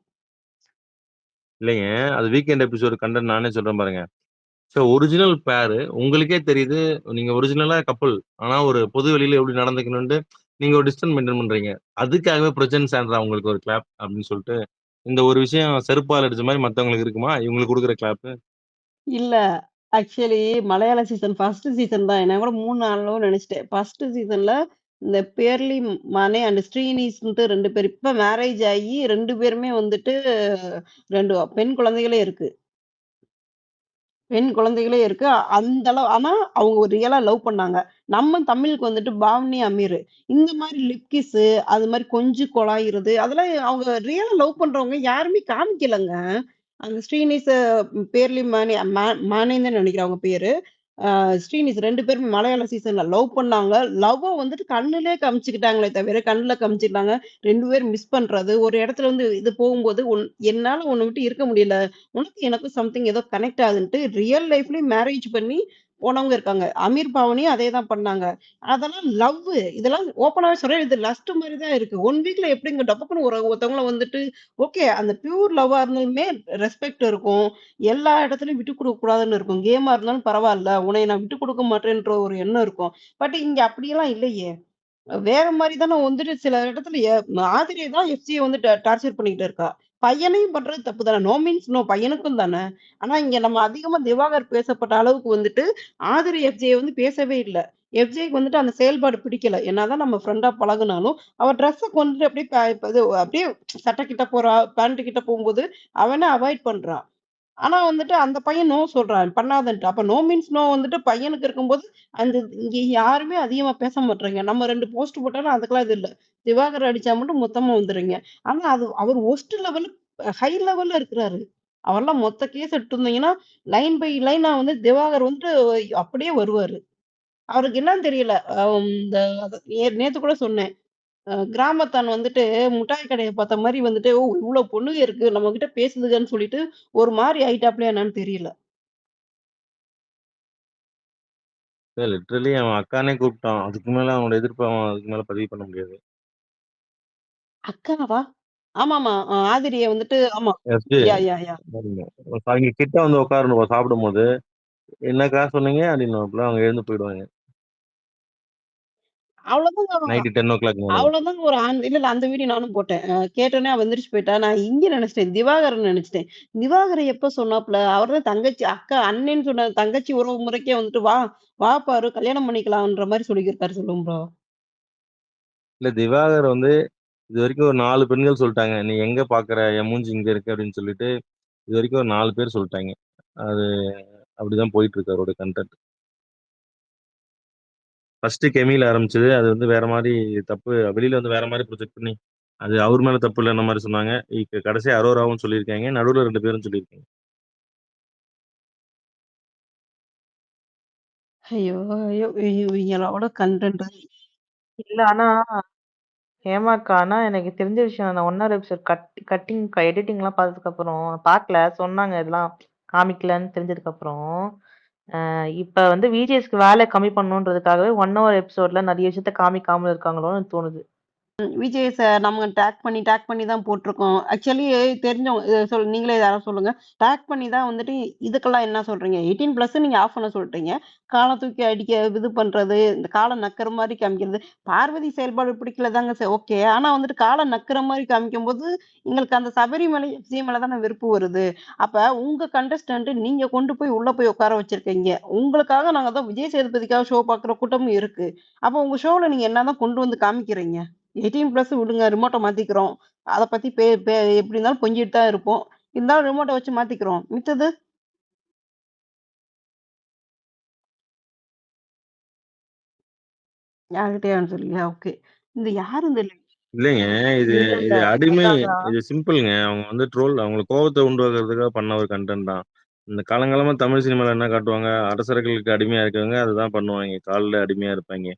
இல்லைங்க, அது வீக்கெண்ட் எபிசோடு கண்டென்ட் நானே சொல்றேன் பாருங்க. ஸோ ஒரிஜினல் பேரு உங்களுக்கே தெரியுது. நீங்க ஒரிஜினலா கப்புள். ஆனா ஒரு பொது வெளியில எப்படி நடந்துக்கணும்னு நீங்க ஒரு டிஸ்டன்ஸ் மெயின்டைன் பண்றீங்க. அதுக்காகவே பிரஜன் சாண்ட்ரா உங்களுக்கு ஒரு கிளாப் அப்படின்னு சொல்லிட்டு இந்த ஒரு விஷயம் செருப்பால் அடிச்ச மாதிரி மத்தவங்களுக்கு இருக்குமா? இவங்களுக்கு குடுக்குற கிளாப். இல்ல. ஆக்சுவலி மலையாள சீசன் 1 சீசன் தான். நான் கூட 3 நாளோ நெனச்சுட்டேன். 1 சீசன்ல இந்த பேர்லி மானே அண்ட் ஸ்ரீனிஸ்ன்ட்டு 2 பேர் இப்ப மேரேஜ் ஆகி 2 பேருமே வந்துட்டு 2 பெண் குழந்தைகளே இருக்கு. பெண் குழந்தைகளே இருக்கு. அந்த அளவு ஆனா அவங்க ஒரு ரியலா லவ் பண்ணாங்க. நம்ம தமிழுக்கு வந்துட்டு பாவனி, அமீர் இந்த மாரி லிப் கிஸ்ஸு அது மாரி கொஞ்சி கொலாயிறது, அதெல்லாம் அவங்க ரியலா லவ் பண்றவங்க யாருமே காமிக்கலங்க. அந்த ஸ்ரீனிஸ் பேர்லி மானி மானேன்னு தான் நெனைக்கிறேன் அவங்க பேரு. ஸ்ரீனிஸ் 2 பேருமே மலையாள சீசன்ல லவ் பண்ணாங்க. லவ்வ வந்துட்டு கண்ணுலயே காமிச்சுக்கிட்டாங்களே தவிர, கண்ல காமிச்சுக்கிட்டாங்க. 2 பேரும் மிஸ் பண்றது. ஒரு இடத்துல வந்து இது போகும்போது, என்னால உன்ன விட்டு இருக்க முடியல. உனக்கும் எனக்கும் சம்திங் ஏதோ கனெக்ட் ஆகுதுன்ட்டு ரியல் லைஃப்லயும் மேரேஜ் பண்ணி போனவங்க இருக்காங்க. அமீர் பாவனியும் அதே தான் பண்ணாங்க. அதெல்லாம் லவ்வு. இதெல்லாம் ஓப்பனாவே சொல்றேன். இது லஸ்ட் மாரி தான் இருக்கு. 1 வீக்ல எப்படிங்க டபக்குன்னு ஒருத்தவங்கள வந்துட்டு ஓகே அந்த பியூர் லவ்வா இருந்தாலுமே ரெஸ்பெக்ட் இருக்கும். எல்லா இடத்துலயும் விட்டுக் குடுக்க கூடாதுன்னு இருக்கும். கேமா இருந்தாலும் பரவால்ல. உன்னைய நான் விட்டுக் குடுக்க மாட்டேன்ற ஒரு எண்ணம் இருக்கும். பட் இங்க அப்படியெல்லாம் இல்லையே! வேற மாரி தானே வந்துட்டு சில இடத்துல ஆதிரியை தான் எஃப்சிய வந்து டார்ச்சர் பண்ணிக்கிட்டு இருக்கா. பையனையும் பண்றது தப்பு தானே. நோ மீன்ஸ் நோ பையனுக்கும் தானே. ஆனா இங்க நம்ம அதிகமா திவாகர் பேசப்பட்ட அளவுக்கு வந்துட்டு ஆதிரி எஃப்ஜே வந்து பேசவே இல்ல. எஃப்ஜேக்கு வந்துட்டு அந்த செயல்பாடு பிடிக்கல. என்னதான் நம்ம ஃப்ரெண்டா பழகுனாலும், அவ ட்ரெஸ்ஸ கொண்டுட்டு அப்படியே இது அப்படியே சட்டை கிட்ட போறா, பேண்ட் கிட்ட போம்போது அவன அவாய்ட் பண்றா. ஆனா வந்துட்டு அந்த பையன் நோ சொல்றான். பண்ணாதன்ட்டு. அப்ப நோ மீன்ஸ் நோ வந்துட்டு பையனுக்கு இருக்கும்போது, அந்த இங்க யாருமே அதிகமா பேச மாட்றாங்க. நம்ம 2 போஸ்ட் போட்டாலும் அதுக்கெல்லாம் இது இல்ல. திவாகர் அடிச்சா மட்டும் மொத்தமா வந்துர்றீங்க. ஆனா அது அவர் வொர்ஸ்ட் லெவல் ஹை லெவல்ல இருக்கிறாரு. அவர்லாம் மொத்த கேஸ் எடுத்து வந்தீங்கன்னா, லைன் பை லைனா வந்து திவாகர் வந்துட்டு அப்படியே வருவாரு. அவருக்கு என்னன்னு தெரியல. இந்த நேத்து கூட சொன்னேன். கிராமத்தான் வந்துட்டு முட்டாய் கடைய பார்த்த மாரி வந்துட்டு, ஓ! இவ்ளோ பொண்ணுங்க இருக்கு. நம்மகிட்ட பேசுதுகன்னு சொல்லிட்டு, ஒரு மாரி ஆயிட்டாப்லயா என்னன்னு தெரியல. லிட்டரலி அவன் அக்கானே கூப்பிட்டான். அதுக்கு மேல அவனோட எதிர்ப்ப அவன் அதுக்கு மேல பதிவு பண்ண முடியாது. அக்காவா? ஆமாமா. ஆதிரிய வந்துட்டு ஆமா. SJ yeah! யாஹ்! யாஹ்! அவங்க கிட்ட வந்து உட்காரணும் சாப்பிடும்போது, "என்னக்கா சொன்னீங்க?" அப்படின்னுவாப்புல. அவங்க எழுந்து போயிடுவாங்க. அவ்வளோதாங்க நைட்டு 10:00 மேல. அவ்வளோதாங்க ஒரு இல்ல, இல்ல அந்த வீடியோ நானும் போட்டேன். கேட்டோனே அவ எந்திரிச்சு போயிட்டா. நான் இங்க நெனச்சுட்டேன். திவாகர்ன்னு நெனச்சுட்டேன். திவாகர் எப்ப சொன்னாப்ல? அவர் தான் தங்கச்சி அக்கா அண்ணேன்னு சொன்ன தங்கச்சி உறவு முறைக்கே வந்துட்டு, "வா, வா பாரு கல்யாணம் பண்ணிக்கலாம்ன்ற" மாரி சொல்லியிருக்காரு சொல்லுங்க ப்ரோ. இல்ல, திவாகர் வந்து இதுவரைக்கும் ஒரு 4 பெண்கள் சொல்ட்டாங்க. "நீ எங்க பாக்குற? என் மூஞ்சி இங்க இருக்கு" அப்படின்னு சொல்லிட்டு, இதுவரைக்கும் ஒரு 4 பேர் சொல்ட்டாங்க. அது அப்படிதான் போயிட்டு இருக்கு அவரோட கன்டென்ட். ஃபர்ஸ்ட் கெமில ஆரம்பிச்சது. அது வந்து வேற மாரி தப்பு வெளியில வந்து வேற மாரி ப்ரொஜெக்ட் பண்ணி அது அவர் மேல தப்பு இல்லைன்ற மாதிரி சொன்னாங்க. கடைசி அரோராவும் சொல்லியிருக்காங்க, நடுவுல 2 பேரும் சொல்லியிருக்காங்க. ஐயோ! ஐயோ! இவங்களோட கன்டென்ட் இல்ல ஆனா ஹேமாக்கா, ஆனா எனக்கு தெரிஞ்ச விஷயம் நான் 1 எபிசோட் கட்டிங் எடிட்டிங்லாம் பார்த்ததுக்கப்புறம் பார்க்கல. சொன்னாங்க இதெல்லாம் காமிக்கலன்னு தெரிஞ்சதுக்கப்புறம், இப்ப வந்து விஜேஎஸ்க்கு வேலை கம்மி பண்ணணுன்றதுக்காகவே 1 ஹவர் எபிசோட்ல நெறைய விஷயத்த காமிக்காம இருக்காங்களோன்னு தோணுது. விஜய் சார் நம்ம டேக் பண்ணி தான் போட்டுருக்கோம். ஆக்சுவலி தெரிஞ்சவங்க நீங்களே யாராவது சொல்லுங்க. டேக் பண்ணி தான் வந்துட்டு இதுக்கெல்லாம் என்ன சொல்றீங்க? 18+ நீங்க ஆஃப் பண்ண சொல்ட்டீங்க. கால தூக்கி அடிக்க இது பண்றது, இந்த கால நக்குற மாரி காமிக்கிறது. பார்வதி செயல்பாடு பிடிக்கல தாங்க ஓகே. ஆனா வந்துட்டு கால நக்குற மாரி காமிக்கும்போது, எங்களுக்கு அந்த சபரிமலை விஜய் மேல தானே வெறுப்பு வருது. அப்ப உங்க கண்டஸ்டன்ட் நீங்க கொண்டு போய் உள்ள போய் உட்கார வச்சிருக்கீங்க. உங்களுக்காக நாங்க தான் விஜய் சேதுபதிக்காக ஷோ பார்க்குற கூட்டமும் இருக்கு. அப்ப உங்க ஷோல நீங்க என்னதான் கொண்டு வந்து காமிக்கிறீங்க? 18+ விடுங்க. ரிமோட்ட மாத்திக்கிறோம். அத பத்தி பே பே எப்படி இருந்தாலும் பொங்கிட்டு தான் இருப்போம். இருந்தாலும் ரிமோட்ட வச்சு மாத்திக்கிறோம். மித்தது யார்கிட்டயும் சொல்லலையா? ஓகே. இந்த யாரு இந்த இல்லைங்க. இது இல்ல, இல்ல. இது அடிமை அதான், அதான். இது சிம்பிள்ங்க. அவங்க வந்து ட்ரோல் அவங்களுக்கு கோவத்த உண்டாக்குறதுக்காக பண்ண ஒரு கன்டென்ட் தான். இந்த காலங்காலமா தமிழ் சினிமால என்ன காட்டுவாங்க, அரசர்களுக்கு அடிமையா இருக்கவங்க அதுதான் பண்ணுவாங்க. கால்ல அடிமையா இருப்பாய்ங்க.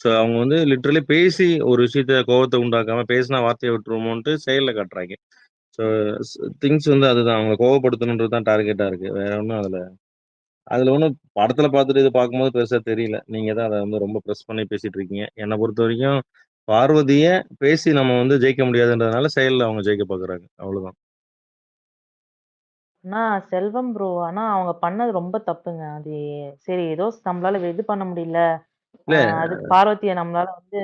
ஸோ அவங்க வந்து லிட்டரலி பேசி ஒரு விஷயத்த கோவத்த உண்டாக்காம, பேசினா வார்த்தைய விட்டுருவோமோன்ட்டு செயல்ல காட்டுறாய்ங்க. ஸோ திங்ஸ் வந்து அதுதான். அவங்கள கோவப்படுத்தணுன்றது தான் டார்கெட்டா இருக்கு. வேற ஒண்ணும் அதுல அதுல ஒண்ணும் படத்துல பார்த்துட்டு இத பார்க்கும்போது பெருசா தெரியல. நீங்க தான் அத வந்து ரொம்ப பிரஸ் பண்ணி பேசிட்டு இருக்கீங்க. என்ன பொறுத்தவரைக்கும் பார்வதிய பேசி நம்ம வந்து ஜெயிக்க முடியாதுன்றதுனால செயல்ல அவங்க ஜெயிக்க பார்க்குறாங்க. அவ்வளவுதான். ஆனா செல்வம் ப்ரோ, ஆனா அவங்க பண்ணது ரொம்ப தப்புங்க. அது சரி ஏதோ நம்மளால இது பண்ண முடியல. இல்ல அதுக்கு பார்வதிய நம்மளால வந்து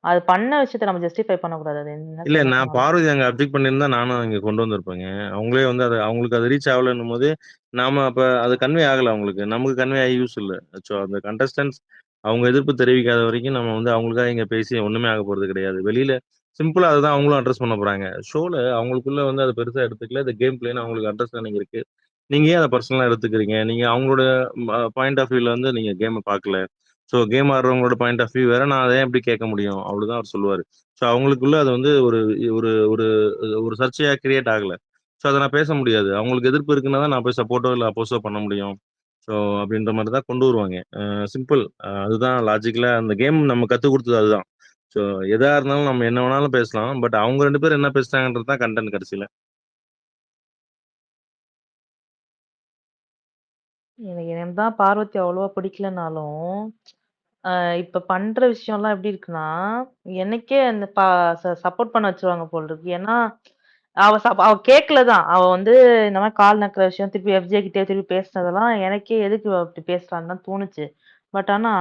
அது பண்ண விஷயத்த நம்ம ஜஸ்டிஃபை பண்ணக்கூடாது. அது என்ன இல்ல என்ன நான் சொன்னாலும். பார்வதி அங்க அப்ஜெக்ட் பண்ணியிருந்தா நானும் இங்க கொண்டு வந்திருப்பேங்க. அவங்களே வந்து அவங்களுக்கு அது ரீச் ஆகலன்னும்போது, நாம அப்ப அது கன்வே ஆகல அவங்களுக்கு. நமக்கு கன்வே ஆகி யூஸ் இல்ல. ஸோ அந்த கண்டஸ்டன்ட்ஸ் அவங்க எதிர்ப்பு தெரிவிக்காத வரைக்கும் நம்ம வந்து அவங்களுக்காக இங்க பேசி ஒண்ணுமே ஆக போறது கிடையாது. வெளியில சிம்பிளா அதுதான் அவங்களும் அட்ரஸ் பண்ண போறாங்க. ஷோல அவங்களுக்குள்ள வந்து அத பெருசா எடுத்துக்கல. இது கேம் பிளேன்னு அவங்களுக்கு அண்டர்ஸ்டாண்டிங் இருக்கு. நீங்க ஏன் அத பர்சனலா எடுத்துக்கிறீங்க? நீங்க அவங்களோட பாயிண்ட் ஆஃப் வியூல வந்து நீங்க கேம பார்க்கல. ஸோ கேம் ஆடுறவங்களோட பாயிண்ட் ஆஃப் வியூ வேற. நான் அத ஏன் எப்படி கேட்க முடியும்? அவ்வளவுதான் அவர் சொல்லுவாரு. ஸோ அவங்களுக்குள்ள அது வந்து ஒரு ஒரு ஒரு ஒரு சர்ச்சையா கிரியேட் ஆகல. ஸோ அத நான் பேச முடியாது. அவங்களுக்கு எதிர்ப்பு இருக்குன்னா தான் நான் போய் சப்போர்ட்டோ இல்ல அப்போஸோ பண்ண முடியும். ஸோ அப்படின்ற மாரி தான் கொண்டு வருவாங்க. சிம்பிள். அதுதான் லாஜிக்கலா அந்த கேம் நம்ம கத்துக் குடுத்தது அதுதான். ஸோ எதா இருந்தாலும் நம்ம என்ன வேணாலும் பேசலாம். பட் அவங்க 2 பேரும் என்ன பேசுறாங்கன்றது தான் கன்டென்ட் கடைசில. எனக்கு எனக்கு தான் பார்வதி அவ்வளவா பிடிக்கலனாலும், அ இப்ப பண்ற விஷயம்லாம் எப்படி இருக்குன்னா, எனக்கே அந்த சப்போர்ட் பண்ண வச்சுருவாங்க போல இருக்கு. ஏன்னா, அவ கேட்கல தான். அவ வந்து இந்த மாரி கால் நக்குற விஷயம் திருப்பி எஃப்ஜே கிட்டயே திருப்பி பேசினதெல்லாம் எனக்கே எதுக்கு இவ இப்படி பேசுறான்னு தான் தோணுச்சு. பட் ஆனா,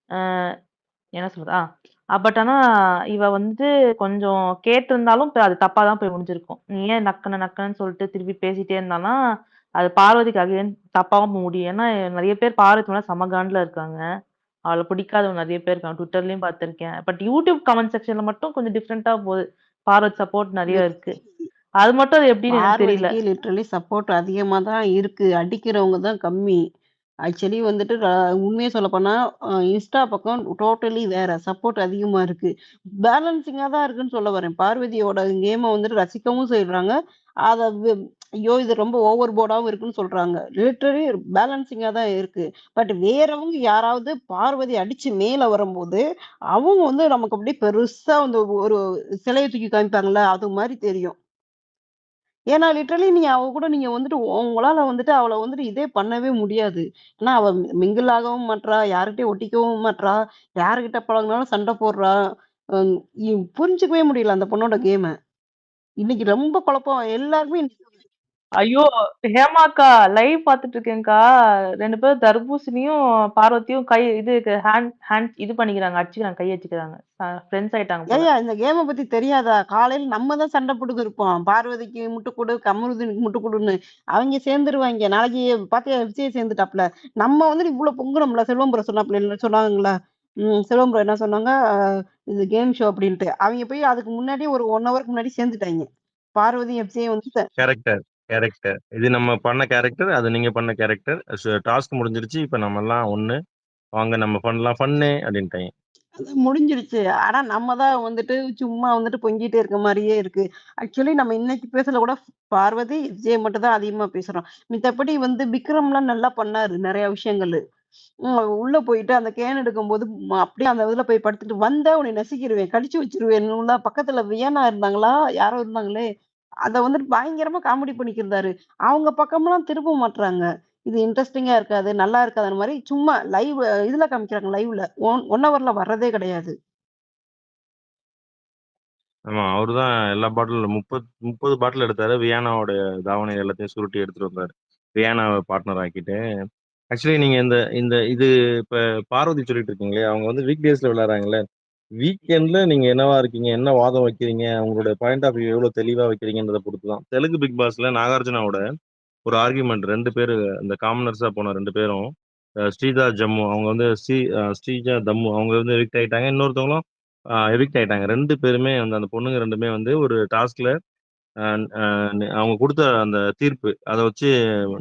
அ என்ன சொல்றது? பட் ஆனா, இவ வந்து கொஞ்சம் கேட்டிருந்தாலும் அது தப்பா தான் போய் முடிஞ்சிருக்கும். நீ ஏன் நக்குனன்னு சொல்லிட்டு திருப்பி பேசிட்டே இருந்தான்னா, அது பார்வதிக்கு அகைன் தப்பாவும் முடியும். ஏன்னா நெறைய பேர் பார்வதி மேல செம காண்டுல இருக்காங்க. அவள பிடிக்காதவங்க நெறைய பேர் இருக்காங்க. ட்விட்டர்லயும் பார்த்துருக்கேன். பட் யூடியூப் கமெண்ட் செக்ஷன்ல மட்டும் கொஞ்சம் டிஃபரெண்ட்டா போகுது. பார்வதி சப்போர்ட் நெறைய இருக்கு. அது மட்டும் அது எப்படின்னு எனக்கு தெரியல. பார்வதிக்கு லிட்டரலி சப்போர்ட் அதிகமா தான் இருக்கு. அடிக்கிறவங்க தான் கம்மி. ஆக்சுவலி வந்துட்டு உண்மைய சொல்லப்போனா, இன்ஸ்டா பக்கம் டோட்டலி வேற. சப்போர்ட் அதிகமா இருக்கு. பேலன்சிங்கா தான் இருக்குன்னு சொல்ல வரேன். பார்வதியோட கேம வந்துட்டு ரசிக்கவும் செய்றாங்க. அத ஐயோ! இது ரொம்ப ஓவர் போர்டாவும் இருக்குன்னு சொல்றாங்க. லிட்டரலி பேலன்சிங்கா தான் இருக்கு. பட் வேறவங்க யாராவது பார்வதி அடிச்சு மேல வரும்போது, அவங்க வந்து நமக்கு அப்படியே பெருசா வந்து ஒரு சிலைய தூக்கி காமிப்பாங்கல்ல, அது மாரி தெரியும். ஏன்னா, லிட்டரலி நீங்க அவ கூட நீங்க வந்துட்டு உங்களால வந்துட்டு அவள வந்துட்டு இதே பண்ணவே முடியாது. ஏன்னா, அவ மிங்கிள் ஆகவும் மாட்றா, யார்கிட்டயும் ஒட்டிக்கவும் மாட்றா, யார்கிட்ட பழகுனாலும் சண்ட போடுறா. ம் புரிஞ்சுக்கவே முடியல அந்த பொண்ணோட கேம. இன்னைக்கு ரொம்ப குழப்பம். எல்லாருமே ஐயோ! ஹேமாக்கா லைவ் பார்த்துட்டு இருக்கேன்க்கா. 2 பேரும் தர்பூசணியும், பார்வதியும் கை இது ஹேண்ட் ஹேண்ட் இது பண்ணிக்கிறாங்க. அடிச்சுக்கிறாங்க. கை வச்சுக்கிறாங்க. ஃப்ரெண்ட்ஸ் ஆயிட்டாங்க போல. ஏய்யா இந்த கேம பத்தி தெரியாதா? காலையில நம்ம தான் சண்ட போட்டுக்கிருப்போம். பார்வதிக்கு முட்டு குடு, கமருதீனுக்கு முட்டு குடுன்னு. அவைங்க சேர்ந்துருவாய்ங்க. நாளைக்கு பாத்தியா விஜய் சேர்ந்துட்டாப்ல. நம்ம வந்துட்டு இவ்ளோ பொங்குறோம்ல, செல்வம் ப்ரோ சொன்னாப்ல சொன்னாங்கல்ல. செல்வம் ப்ரோ என்ன சொன்னாங்க? இது கேம் ஷோ அப்டின்ட்டு. அவைங்க போய் அதுக்கு முன்னாடியே ஒரு 1 ஹவருக்கு முன்னாடி சேர்ந்துட்டாய்ங்க. பார்வதி, எஃப்ஜே வந்து கேரக்டர் கேரக்டர். இது நம்ம பண்ண கேரக்டர். அது நீங்க பண்ண கேரக்டர். டாஸ்க் முடிஞ்சிருச்சு. இப்ப நம்மலாம் ஒண்ணு. வாங்க நம்ம பண்ணலாம் ஃபன்னு அப்படின்ட்டாய்ங்க. அது முடிஞ்சிருச்சு. ஆனா நம்ம தான் வந்துட்டு சும்மா வந்துட்டு பொங்கிட்டே இருக்க மாரியே இருக்கு. ஆக்சுவலி நம்ம இன்னைக்கு பேசுனத கூட பார்வதி, விஜய் மட்டும் தான் அதிகமா பேசுறோம். மித்தபடி வந்து விக்ரம்லாம் நல்லா பண்ணாரு நெறைய விஷயங்களு. உள்ள போயிட்டு அந்த கேன் எடுக்கும்போது அப்படியே அந்த இதுல போய் படுத்துட்டு, "வந்தா உன்னை நசுக்கிருவேன், கடிச்சு வச்சுருவேன்னுலாம்" பக்கத்துல வியன்னா இருந்தாங்களா? யாரோ இருந்தாங்களே! அத வந்துட்டு பயங்கரமா காமெடி பண்ணிக்கிருந்தாரு. அவங்க பக்கம்லாம் திரும்ப மாட்றாங்க. இது இன்ட்ரஸ்டிங்கா இருக்காது, நல்லா இருக்காதுன்னு மாரி சும்மா லைவ் இதுல காமிக்கிறாங்க லைவ்ல. 1 ஹவர்ல வர்றதே கிடையாது. ஆமா. அவரு தான் எல்லா பாட்டிலும் 30 பாட்டில் எடுத்தாரு. வியானாவோட தாவணி எல்லாத்தையும் சுருட்டி எடுத்துட்டு வந்தாரு. வியானாவ பார்ட்னர் ஆக்கிட்டு. ஆக்சுவலி நீங்க இந்த இந்த இது இப்ப பார்வதி சொல்லிட்டு இருக்கீங்களே, அவங்க வந்து வீக் டேஸ்ல விளையாடுறாங்கல்ல. வீக்கெண்ட்ல நீங்க என்னவா இருக்கீங்க? என்ன வாதம் வைக்கிறீங்க? உங்களுடைய பாயிண்ட் ஆஃப் வியூ எவ்வளவு தெளிவா வைக்கிறீங்கன்றத பொறுத்து தான். தெலுங்கு பிக் பாஸ்ல நாகார்ஜுனாவோட ஒரு ஆர்கியுமெண்ட் 2 பேரு அந்த காமனர்ஸா போன 2 பேரும் ஸ்ரீஜா ஜம்மு அவங்க வந்து ஸ்ரீஜா தம்மு அவங்க வந்து எவிக்ட் ஆயிட்டாங்க. இன்னொருத்தவங்களும் எவிக்ட் ஆயிட்டாங்க. 2 பேருமே வந்து அந்த பொண்ணுங்க 2மே வந்து ஒரு டாஸ்க்ல அ அ அவங்க குடுத்த அந்த தீர்ப்பு அத வச்சு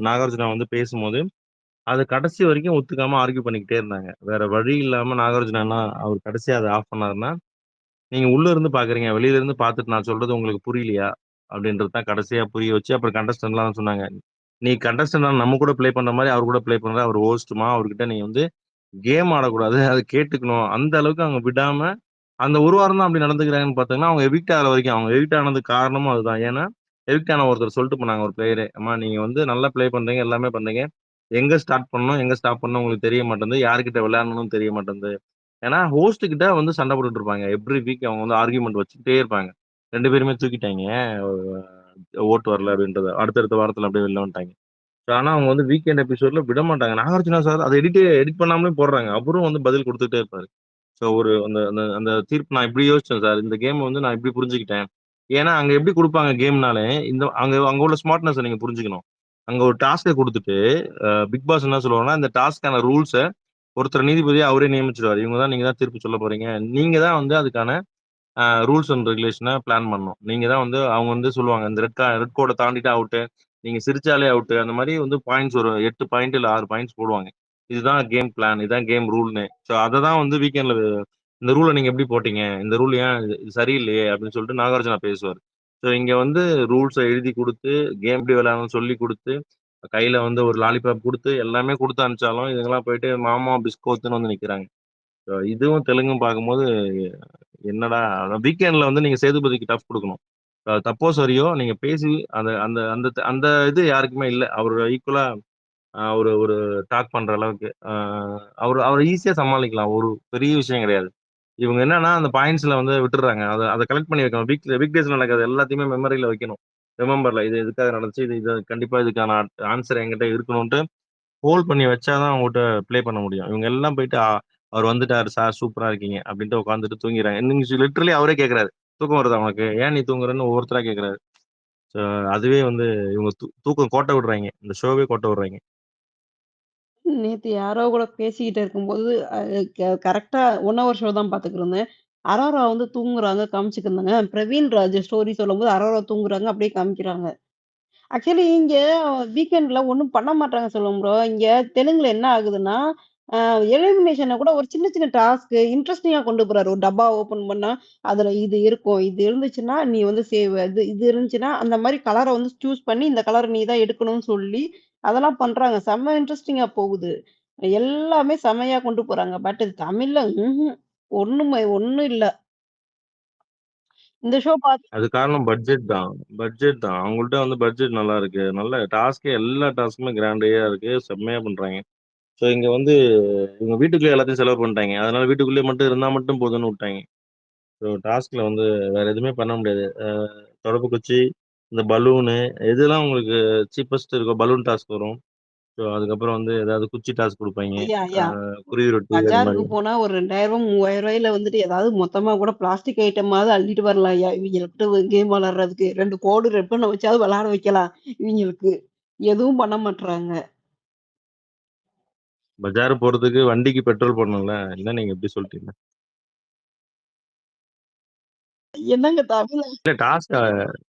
நாகார்ஜுனா வந்து பேசும்போது, அத கடைசி வரைக்கும் ஒத்துக்காம ஆர்க்யூ பண்ணிக்கிட்டே இருந்தாங்க. வேற வழி இல்லாம நாகார்ஜுனா என்ன அவர் கடைசியா அத ஆஃப் பண்ணாருன்னா, "நீங்க உள்ள இருந்து பார்க்குறீங்க. வெளியில இருந்து பார்த்துட்டு நான் சொல்றது உங்களுக்கு புரியலையா?" அப்படின்றது தான் கடைசியா புரிய வச்சு, அப்புறம் கண்டஸ்டன்ட்லாம் சொன்னாங்க. "நீ கண்டஸ்டன்ட்டா நம்ம கூட ப்ளே பண்ற மாரி அவர் கூட ப்ளே பண்ற. அவர் ஹோஸ்ட்மா. அவர்கிட்ட நீ வந்து கேம் ஆடக்கூடாது. அத கேட்டுக்கணும்." அந்த அளவுக்கு அவங்க விடாம, அந்த 1 வாரம் தான் அப்படி நடந்துக்கிறாங்கன்னு பார்த்தீங்கன்னா, அவங்க எவிக்ட் ஆகுற வரைக்கும். அவங்க எவிக்ட் ஆனதுக்கு காரணமும் அதுதான். ஏன்னா, எவிக்ட் ஆன ஒருத்தர் சொல்லிட்டு போனாங்க ஒரு பிளேயரே, "அம்மா நீங்க வந்து நல்லா ப்ளே பண்றீங்க, எல்லாமே பண்றீங்க. எங்க ஸ்டார்ட் பண்ணணும், எங்க ஸ்டாப் பண்ணணும் உங்களுக்கு தெரிய மாட்டேன்து. யார்கிட்ட விளையாடணும்னு தெரிய மாட்டேன்து." ஏன்னா, ஹோஸ்ட் கிட்ட வந்து சண்டை போட்டுட்டு இருப்பாங்க. எவ்ரி வீக் அவங்க வந்து ஆர்கியூமென்ட் வச்சுக்கிட்டே இருப்பாங்க. 2 பேருமே தூக்கிட்டாய்ங்க. ஓட்டு வரல அப்படின்றத. அடுத்தடுத்த வாரத்துல அப்படியே வெளில வந்துட்டாங்க. ஆனா, அவங்க வந்து வீக்கெண்ட் எபிசோட்ல விடமாட்டாங்க. நாகார்ஜுனா சார் அத எடிட் பண்ணாமலே போடுறாங்க. அவரும் வந்து பதில் குடுத்துட்டே இருப்பாரு. ஒரு அந்த அந்த அந்த தீர்ப்பு நான் இப்படி யோசிச்சேன் சார். இந்த கேம் வந்து நான் இப்படி புரிஞ்சுக்கிட்டேன். ஏன்னா, அங்க எப்படி குடுப்பாங்க கேம்னாலே, அங்க அங்க உள்ள ஸ்மார்ட்னஸ நீங்க புரிஞ்சுக்கணும். அங்க ஒரு டாஸ்க்க குடுத்துட்டு, பிக் பாஸ் என்ன சொல்லுவாங்கன்னா, இந்த டாஸ்க்கான ரூல்ஸ ஒருத்தர் நீதிபதியா அவரே நியமிச்சுருவாரு. நீங்க தான் தீர்ப்பு சொல்லப் போறீங்க. நீங்க தான் வந்து அதுக்கான ரூல்ஸ் அண்ட் ரெகுலேஷன பிளான் பண்ணணும். நீங்க தான் வந்து அவங்க வந்து சொல்லுவாங்க. இந்த ரெட் கோட தாண்டிட்டா அவுட்டு. நீங்க சிரிச்சாலே அவுட்டு. அந்த மாரி வந்து பாயிண்ட்ஸ் ஒரு 8 பாயிண்ட் இல்ல 6 பாயிண்ட்ஸ் போடுவாங்க. இதுதான் கேம் பிளான். இதான் கேம் ரூல்ன்னு. சோ அததான் வந்து வீக்கெண்ட்ல இந்த ரூல நீங்க எப்படி போட்டீங்க? இந்த ரூல் ஏன் இது சரியில்லையே! அப்படின்னு சொல்லிட்டு நாகார்ஜுனா பேசுவாரு. சோ இங்க வந்து ரூல்ஸ எழுதி குடுத்து, கேம் எப்படி விளையாடணும்னு சொல்லிக் குடுத்து, கையில வந்து ஒரு லாலிபாப் குடுத்து, எல்லாமே குடுத்து அனுப்பிச்சாலும், இதுங்கலாம் போயிட்டு மாமா பிஸ்கோத்துன்னு வந்து நிக்கிறாங்க. இதுவும் தெலுங்கும் பார்க்கும்போது என்னடா! வீக்கெண்ட்ல வந்து நீங்க சேதுபதிக்கு டஃப் குடுக்கணும். தப்போ சரியோ நீங்க பேசி அந்த அந்த அந்த அந்த இது யாருக்குமே இல்ல. அவரு ஈக்குவலா ஒரு ஒரு டாக் பண்ற அளவுக்கு. அவரு அவர ஈஸியா சமாளிக்கலாம். ஒரு பெரிய விஷயம் கிடையாது. இவங்க என்னன்னா, அந்த பாயிண்ட்ஸ்ல வந்து விட்டுர்றாங்க. அத அத கலெக்ட் பண்ணி வைக்கணும். வீக் டேஸ்ல நடக்கிறது எல்லாத்தையுமே மெமரில வைக்கணும். ரிமெம்பர்ல இது எதுக்காக நடந்துச்சு. இது கண்டிப்பா இதுக்கான ஆன்ஸர் என்கிட்ட இருக்கணுன்ட்டு ஹோல்ட் பண்ணி வச்சா தான் அவங்ககிட்ட ப்ளே பண்ண முடியும். இவங்க எல்லாம் போயிட்டு, "அவர் வந்துட்டாரு சார், சூப்பரா இருக்கீங்க" அப்படின்ட்டு உட்கார்ந்துட்டு தூங்கிறாங்க. நீங்க லிட்டரலி அவரே கேட்கிறாரு. "தூக்கம் வருதா உனக்கு? ஏன் நீ தூங்குறன்னு?" ஒவ்வொருத்தரா கேட்கிறாரு. ஸோ அதுவே வந்து இவங்க தூக்கம் கோட்ட விடுறாய்ங்க. இந்த ஷோவே கோட்ட விடுறாய்ங்க. நேத்து யாரோ கூட பேசிக்கிட்டு இருக்கும்போது, கரெக்ட்டா 1 ஹவர் ஷோ தான் பார்த்துட்டு இருந்தேன். அரோரா வந்து தூங்குறாங்க காமிச்சுக்கிருந்தாங்க. பிரவீன் ராஜ் ஸ்டோரி சொல்லும்போது அரோரா தூங்குறாங்க அப்படியே காமிக்கிறாங்க. ஆக்சுவலி இங்க வீக்கெண்ட்ல ஒண்ணும் பண்ண மாட்டாங்க சொல்லுவோம் ப்ரோ. இங்க தெலுங்குல என்ன ஆகுதுன்னா, அ எலிமினேஷன கூட ஒரு சின்ன சின்ன டாஸ்க் இன்ட்ரஸ்டிங்கா கொண்டு போறாரு. ஒரு டப்பா ஓப்பன் பண்ணா, அதுல இது இருக்கும். இது இருந்துச்சுன்னா, நீ வந்து சேவ் இது இது இருந்துச்சுன்னா, அந்த மாரி கலர வந்து சூஸ் பண்ணி, இந்த கலர் நீ தான் எடுக்கணும்னு சொல்லி, அதெல்லாம் பண்றாங்க. செம்ம இன்ட்ரஸ்டிங்கா போகுது. எல்லாமே செம்மையா கொண்டு போறாங்க. பட் இது தமிழ்ல ஒண்ணும் இல்ல. இந்த ஷோ பாத் அது காரணம் பட்ஜெட் தான். பட்ஜெட் தான். அவங்கள்ட்ட வந்து பட்ஜெட் நல்லா இருக்கு. நல்ல எல்லா டாஸ்க்குமே கிராண்டயா இருக்கு. செம்மையா பண்றாய்ங்க. ஸோ இங்க வந்து இவங்க வீட்டுக்குள்ளேயே எல்லாத்தையும் செலவு பண்ணிட்டாய்ங்க. அதனால வீட்டுக்குள்ளேயே மட்டும் இருந்தா மட்டும் போதும்னு விட்டாய்ங்க. ஸோ டாஸ்க்ல வந்து வேற எதுவுமே பண்ண முடியாது. தொடப்பு குச்சி, இந்த பலூனு எதெல்லாம் உங்களுக்கு சீப்பஸ்ட் இருக்கோ பலூன் டாஸ்க் வரும். ஸோ அதுக்கப்புறம் வந்து ஏதாவது குச்சி டாஸ்க் குடுப்பாய்ங்க. ஐயா, அ ஐயா. குருவி ரொட்டி அது பஜாருக்கு மாரி. போனா ஒரு ரூ. 2000 ரூ. 3000ல வந்துட்டு ஏதாவது மொத்தமா கூட பிளாஸ்டிக் ஐட்டமாவது அள்ளிட்டு வரலாம் ஐயா! இவிங்கள்ட்ட கேம் விளையாடுறதுக்கு. 2 கோடு ரெட் பண்ண வச்சாவது விளையாட வைக்கலாம் இவிங்களுக்கு. எதுவும் பண்ண மாட்றாங்க. பஜார் போறதுக்கு வண்டிக்கு பெட்ரோல் போடணும்ல. என்ன நீங்க இப்படி சொல்ட்டீங்க? என்னங்க தமிழ இல்ல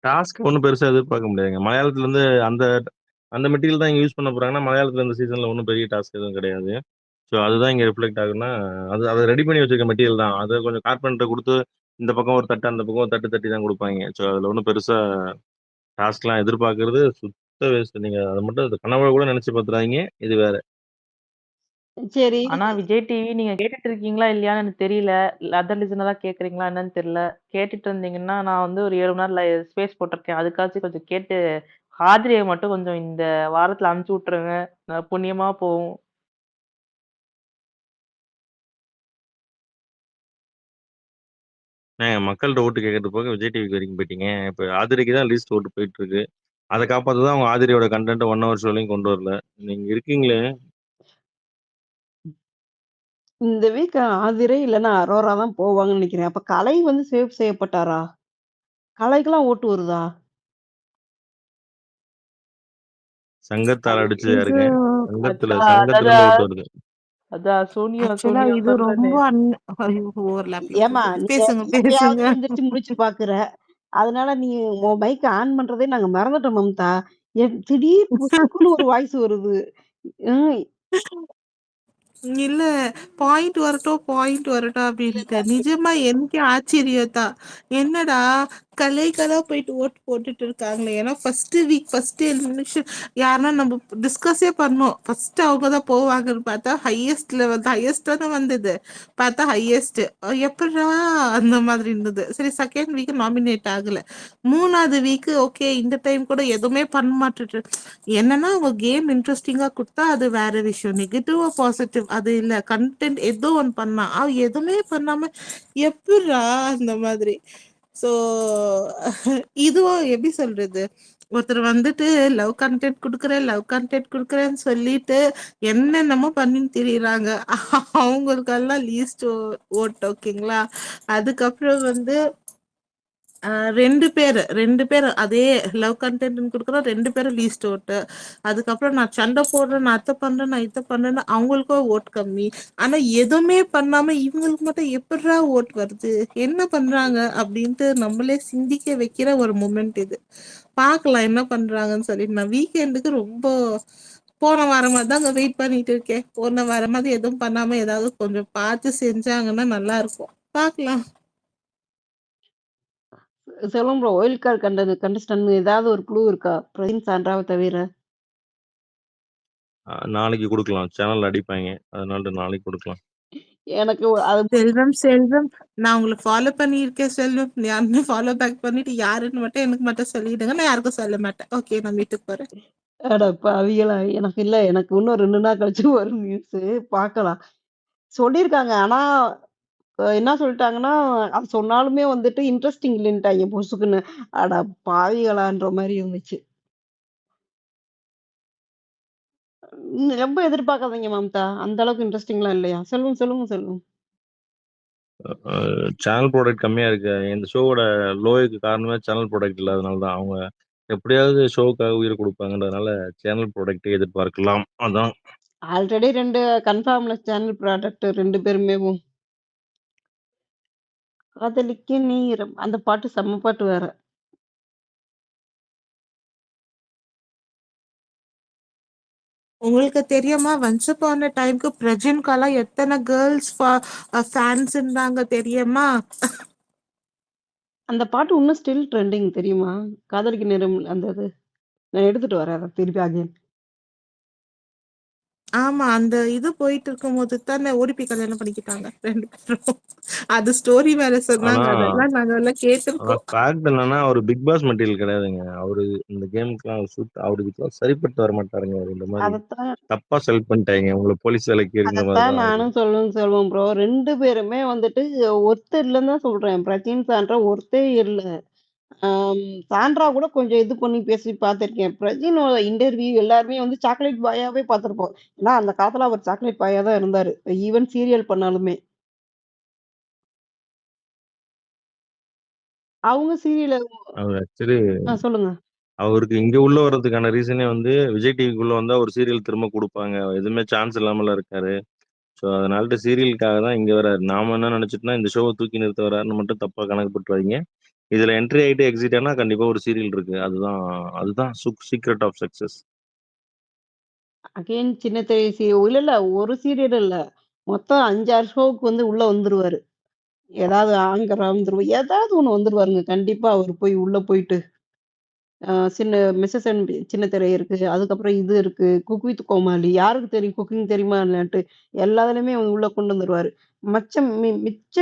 டாஸ்க் ஒண்ணும் பெருசா எதிர்பார்க்க முடியாதுங்க. மலையாளத்துல இருந்து அந்த அந்த மெட்டீரியல் தான் இங்க யூஸ் பண்ண போறாங்கன்னா, மலையாளத்துல இந்த சீசன்ல ஒண்ணும் பெரிய டாஸ்க் எதுவும் கிடையாது. ஸோ அதுதான் இங்க ரிஃப்ளெக்ட் ஆகுதுன்னா, அத ரெடி பண்ணி வச்சிருக்க மெட்டீரியல் தான். அத கொஞ்சம் கார்பென்டர்ட்ட குடுத்து, இந்த பக்கம் ஒரு தட்டு, அந்த பக்கம் ஒரு தட்டு தட்டி தான் குடுப்பாய்ங்க. ஸோ அதுல ஒண்ணும் பெருசா டாஸ்க்லாம் எதிர்பார்க்கிறது சுத்த வேஸ்ட். நீங்க அத மட்டும் கனவுல கூட நெனச்சு பாத்துறாதீங்க. இது வேற. சரி. ஆனா விஜய் டிவி நீங்க கேட்டுட்டு இருக்கீங்களா இல்லையான்னு எனக்கு தெரியல. அதர் லிசனரா கேட்குறீங்களா என்னன்னு தெரியல. கேட்டுட்டு இருந்தீங்கன்னா, நான் வந்து ஒரு 7 மணி நேரம் ஸ்பேஸ் போட்டிருக்கேன். அதுக்காச்சும் கொஞ்சம் கேட்டு ஆத்ரிய மட்டும் கொஞ்சம் இந்த வாரத்துல அனுப்பிச்சு விட்டுருங்க. புண்ணியமா போகும். ஏங்க மக்கள்ட்ட ஓட்டு கேட்கறது போக விஜய் டிவிக்கு வரைக்கும் போயிட்டீங்க. இப்ப ஆதிரைக்கு தான் லீஸ்ட் ஓட்டு போயிட்டு இருக்கு. அத காப்பாத்த தான் அவங்க ஆதிரையோட கன்டென்ட் 1 ஹவர் ஷோலயும் கொண்டு வரல. நீங்க இருக்கீங்களே. இந்த வீக் ஆதிரை இல்லன்னா அரோரா தான் போவாங்கன்னு நெனைக்கிறேன். அப்ப கலை வந்து சேவ் செய்யப்பட்டாரா? கலைக்கெல்லாம் ஓட்டு வருதா? சங்கத்தால அடிச்சது இது யாருங்க? சங்கத்துல அதான் சங்கத்துல இருந்து அதான் ஓட்டு வருது. அதான் சோனியா ஆக்சுவலா சோனியா இது சொல்றேனே. ரொம்ப ஐயோ! ஓவர்லேப்ல ஏம்மா, போகுது. நீ பேசுங்க, பேசுங்க. எப்பயாவது எந்திரிச்சு முழிச்சு பாக்குற. அதனால நீ உன் மைக்க ஆன் பண்றதே நாங்க மறந்துட்டோம் மம்தா. திடீர் பொசுக்குன்னு ஒரு வாய்ஸ் வருது. ம். இல்ல பாயிண்ட் வரட்டும் அப்படின்ட்டு. நிஜமா எனக்கே ஆச்சரியம் தான். என்னடா கலைக்கெல்லாம் போயிட்டு ஓட்டு போட்டுட்டு இருக்காங்களே. ஏன்னா ஃபர்ஸ்ட் எலிமினேஷன் யாருன்னா நம்ம டிஸ்கஸே பண்ணோம். ஃபர்ஸ்ட் அவங்க தான் போவாங்கன்னு பார்த்தா ஹையஸ்டா தான் வந்தது. பார்த்தா ஹையஸ்ட் எப்படா அந்த மாதிரி இருந்தது. சரி செகண்ட் வீக் நாமினேட் ஆகல. 3வது வீக் ஓகே இந்த டைம் கூட எதுவுமே பண்ண மாட்டுட்டு என்னன்னா அவங்க கேம் இன்ட்ரெஸ்டிங்கா கொடுத்தா அது வேற விஷயம். நெகட்டிவா பாசிட்டிவ் அது இல்ல. கண்டென்ட் ஏதோ ஒன்று பண்ணா அவ எதுவுமே பண்ணாம எப்படிரா அந்த மாதிரி. ஸோ இதுவும் எப்படி சொல்றது, ஒருத்தர் வந்துட்டு லவ் கண்டென்ட் கொடுக்குறேன்னு சொல்லிட்டு என்னென்னமோ பண்ணின்னு திரியுறாங்க. அவங்களுக்கெல்லாம் லீஸ்ட் ஓட் ஓகேங்களா. அதுக்கப்புறம் வந்து 2 பேரு அதே லவ் கண்டென்ட்ன்னு குடுக்குறோம். 2 பேரும் லீஸ்ட் ஓட்டு. அதுக்கப்புறம் நான் சண்டை போடுறேன், நான் அத பண்றேன், நான் இத பண்றேன்னு அவங்களுக்கும் ஓட் கம்மி. ஆனா எதுவுமே பண்ணாம இவங்களுக்கு மட்டும் எப்பிட்றா ஓட் வருது? என்ன பண்றாங்க? அப்படின்ட்டு நம்மளே சிந்திக்க வைக்கிற ஒரு மொமெண்ட் இது. பார்க்கலாம் என்ன பண்றாங்கன்னு சொல்லிட்டு. நான் வீக்கெண்டுக்கு ரொம்ப போன வாரமா தாங்க வெயிட் பண்ணிட்டு இருக்கேன். போன வாரமாவது எதுவும் பண்ணாம ஏதாவது கொஞ்சம் பார்த்து செஞ்சாங்கன்னா நல்லா இருக்கும். பார்க்கலாம். செல்வம் ப்ரோ ஒயில்ட் கார்ட் கண்டஸ்டன்ட் ஏதாவது ஒரு க்ளூ இருக்கா? பிரவீன் சாண்ட்ராவ தவிர? நாளைக்கு குடுக்கலாம். சேனல்ல அடிப்பாய்ங்க. அதனால நாளைக்கு குடுக்கலாம். எனக்கு அது செல்வம் நான் உங்களுக்கு ஃபாலோ பண்ணியிருக்கேன் செல்வம். யாருன்னு ஃபாலோ பேக் பண்ணிட்டு யாருன்னு மட்டும் எனக்கு மட்டும் சொல்லிடுங்க. நான் யாருக்கும் சொல்ல மாட்டேன். ஓகே நான் வீட்டுக்கு போறேன். அட பாவிகளா! எனக்கு இல்ல. எனக்கு இன்னும் 2 நாள் கழிச்சு வரும் நியூஸு. பார்க்கலாம். சொல்லியிருக்காங்க. ஆனா என்ன சொல்லிட்டாங்கன்னா, அது சொன்னாலுமே வந்துட்டு இன்ட்ரஸ்டிங் இல்லன்ட்டாய்ங்க பொசுக்குன்னு. அட பாவிகளான்ற மாரி இருந்துச்சு. ரொம்ப எதிர்பார்க்காதீங்க மம்தா. அந்த அளவுக்கு இன்ட்ரஸ்டிங்லாம் இல்லையா? செல்வம் சொல்லுங்க செல்வம். சேனல் ப்ராடக்ட் கம்மியா இருக்கு. இந்த ஷோவோட லோய்க்கு காரணமே சேனல் ப்ராடக்ட் இல்லாதனால தான். அவங்க எப்படியாவது ஷோவுக்காக உயிர் குடுப்பாங்கன்றதுனால சேனல் ப்ராடக்ட்டே எதிர்பார்க்கலாம். அதான். ஆல்ரெடி 2 கன்ஃபார்ம்ல சேனல் ப்ராடக்ட் 2 பேருமேவும். காதலிக்க நேரம் அந்த பாட்டு செம்ம பாட்டு வேற. உங்களுக்கு தெரியுமா ஒன்ஸ் அப்பான் அ டைம்க்கு பிரஜின்காலாம் எத்தனை கேர்ள்ஸ் ஃபேன்ஸ் இருந்தாங்க தெரியுமா? அந்த பாட்டு இன்னும் ஸ்டில் ட்ரெண்டிங் தெரியுமா? காதலிக்க நேரம் அந்த இது. நான் எடுத்துட்டு வரேன் அத திருப்பி அகைன். ஆமா அந்த இது போயிட்டு இருக்கும்போது தானே ஓடி போய் கல்யாணம் பண்ணிக்கிட்டாங்க 2 பேரும். அது ஸ்டோரி வேற ஆனா சொன்னாங்க. அதெல்லாம் நாங்க எல்லாம் ஆனா கேட்டிருக்கோம். ஃபேக்ட் என்னன்னா, அவரு பிக் பாஸ் மெட்டீரியல் கிடையாதுங்க. அவரு இந்த கேமுக்குலாம் அவருக்கு சரிப்பட்டு வர மாட்டாருங்க. அவரு இந்த மாரி அதத்தான் தப்பா செலக்ட் பண்ணிட்டாய்ங்க. உங்கள போலீஸ் வேலைக்கு எடுக்கிற மாரி அதத்தான் தான் அவரு. நானும் சொல்லுவேன் ப்ரோ. 2 பேருமே வந்துட்டு ஒர்த் இல்லன்னு தான் சொல்றேன். பிரச்சின், சாண்ட்ரா ஒர்த்தே இல்ல. ஆம் சாண்ட்ரா கூட கொஞ்சம் இது பண்ணி பேசி பார்த்துருக்கேன். பிரஜினோட இன்டர்வியூ எல்லாருமே வந்து சாக்லேட் பாயாவே பார்த்துருப்போம். ஏன்னா அந்த காலத்துல அவர் சாக்லேட் பாயா தான் இருந்தாரு. ஈவன் சீரியல் பண்ணாலுமே. அவங்க சீரியல அவரு ஆக்சுவலி சொல்லுங்க. அவருக்கு இங்க உள்ள வர்றதுக்கான ரீசனே வந்து விஜய் டிவிக்குள்ள வந்தா ஒரு சீரியல் திரும்ப குடுப்பாங்க. எதுவுமே சான்ஸ் இல்லாமல இருக்காரு. ஸோ அதனால சீரியலுக்காக தான் இங்க வராரு. நாம என்ன நெனச்சுட்டோம்னா, இந்த ஷோவ தூக்கி நிறுத்த வராருன்னு மட்டும் தப்பா கணக்கு போட்டுறாதீங்க. இதுல என்ட்ரி ஆயிட்டு எக்ஸிட் ஆனா கண்டிப்பா ஒரு சீரியல் இருக்கு. அதுதான் அதுதான் சீக்ரெட் ஆஃப் சக்சஸ். அகைன் சின்ன திரை இல்ல ஒரு சீரியல் இல்ல. மொத்தம் 5, 6 ஷோவுக்கு வந்து உள்ள வந்துருவாரு. ஏதாவது ஆங்கரா ஏதாவது ஒண்ணு வந்துருவாருங்க. கண்டிப்பா அவரு போய் உள்ள போயிட்டு சின்ன மிஸ்ஸஸ் அண்ட் சின்ன திரை இருக்கு. அதுக்கப்புறம் இது இருக்கு. குக் வித் கோமாளி. யாருக்கு தெரியும் குக்கிங் தெரியுமா இல்லன்ட்டு. எல்லாத்துலயுமே உள்ள கொண்டு வந்துருவாரு. மிச்சம்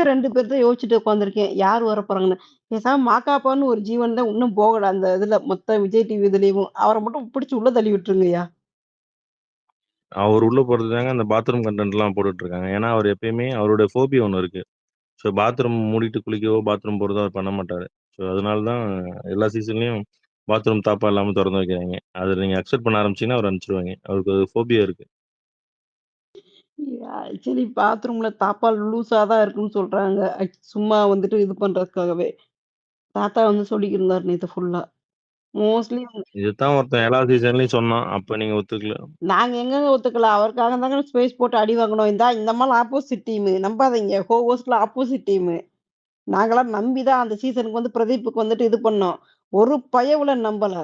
2 பேர் தான் யோசிச்சுட்டு உட்காந்துருக்கேன். யார் வரப்போறாங்கன்னு. பேசாம மாக்காப்பான்னு ஒரு ஜீவன் தான் இன்னும் போகல அந்த இதுல மொத்த விஜய் டிவி இதுலயும். அவர மட்டும் பிடிச்சு உள்ள தள்ளி விட்டுருங்கய்யா. அவர் உள்ள போறதுதாங்க அந்த பாத்ரூம் கன்டென்ட்லாம் போட்டுட்டு இருக்காங்க. ஏன்னா, அவர் எப்பயுமே அவருடைய ஃபோபியா ஒண்ணு இருக்கு. ஸோ பாத்ரூம் மூடிட்டு குளிக்கவோ, பாத்ரூம் போறதோ அவர் பண்ண மாட்டாரு. ஸோ அதனால தான் எல்லா சீசன்லயும் பாத்ரூம் தாப்பா இல்லாம தொறந்து வைக்கிறாய்ங்க. அத நீங்க அக்செப்ட் பண்ண ஆரம்பிச்சீங்கன்னா, அவர அனுப்பிச்சுருவாய்ங்க. அவருக்கு ஃபோபியா இருக்கு. ஆக்சுவலி பாத்ரூம்ல தாப்பால் லூஸா தான் இருக்குன்னு சொல்றாங்க. சும்மா வந்துட்டு இது பண்றதுக்காகவே. தாத்தா வந்து சொல்லிக்கிருந்தாரு நேத்து ஃபுல்லா. மோஸ்ட்லி இதுதான் ஒருத்தன் எல்லா சீசன்லயும் சொன்னான். அப்ப நீங்க ஒத்துக்கல. நாங்க எங்கங்க ஒத்துக்கலாம். அவருக்காக தாங்க ஸ்பேஸ் போட்டு அடி வாங்கணும். இந்த மாரி ஆப்போசிட் டீமு. நம்பாதீங்க. ஹோஸ்ட்ல ஆப்போசிட் டீமு. நாங்கலாம் நம்பி தான் அந்த சீசனுக்கு வந்து பிரதீப்புக்கு வந்துட்டு இது பண்ணோம். ஒரு பயவுல நம்பல.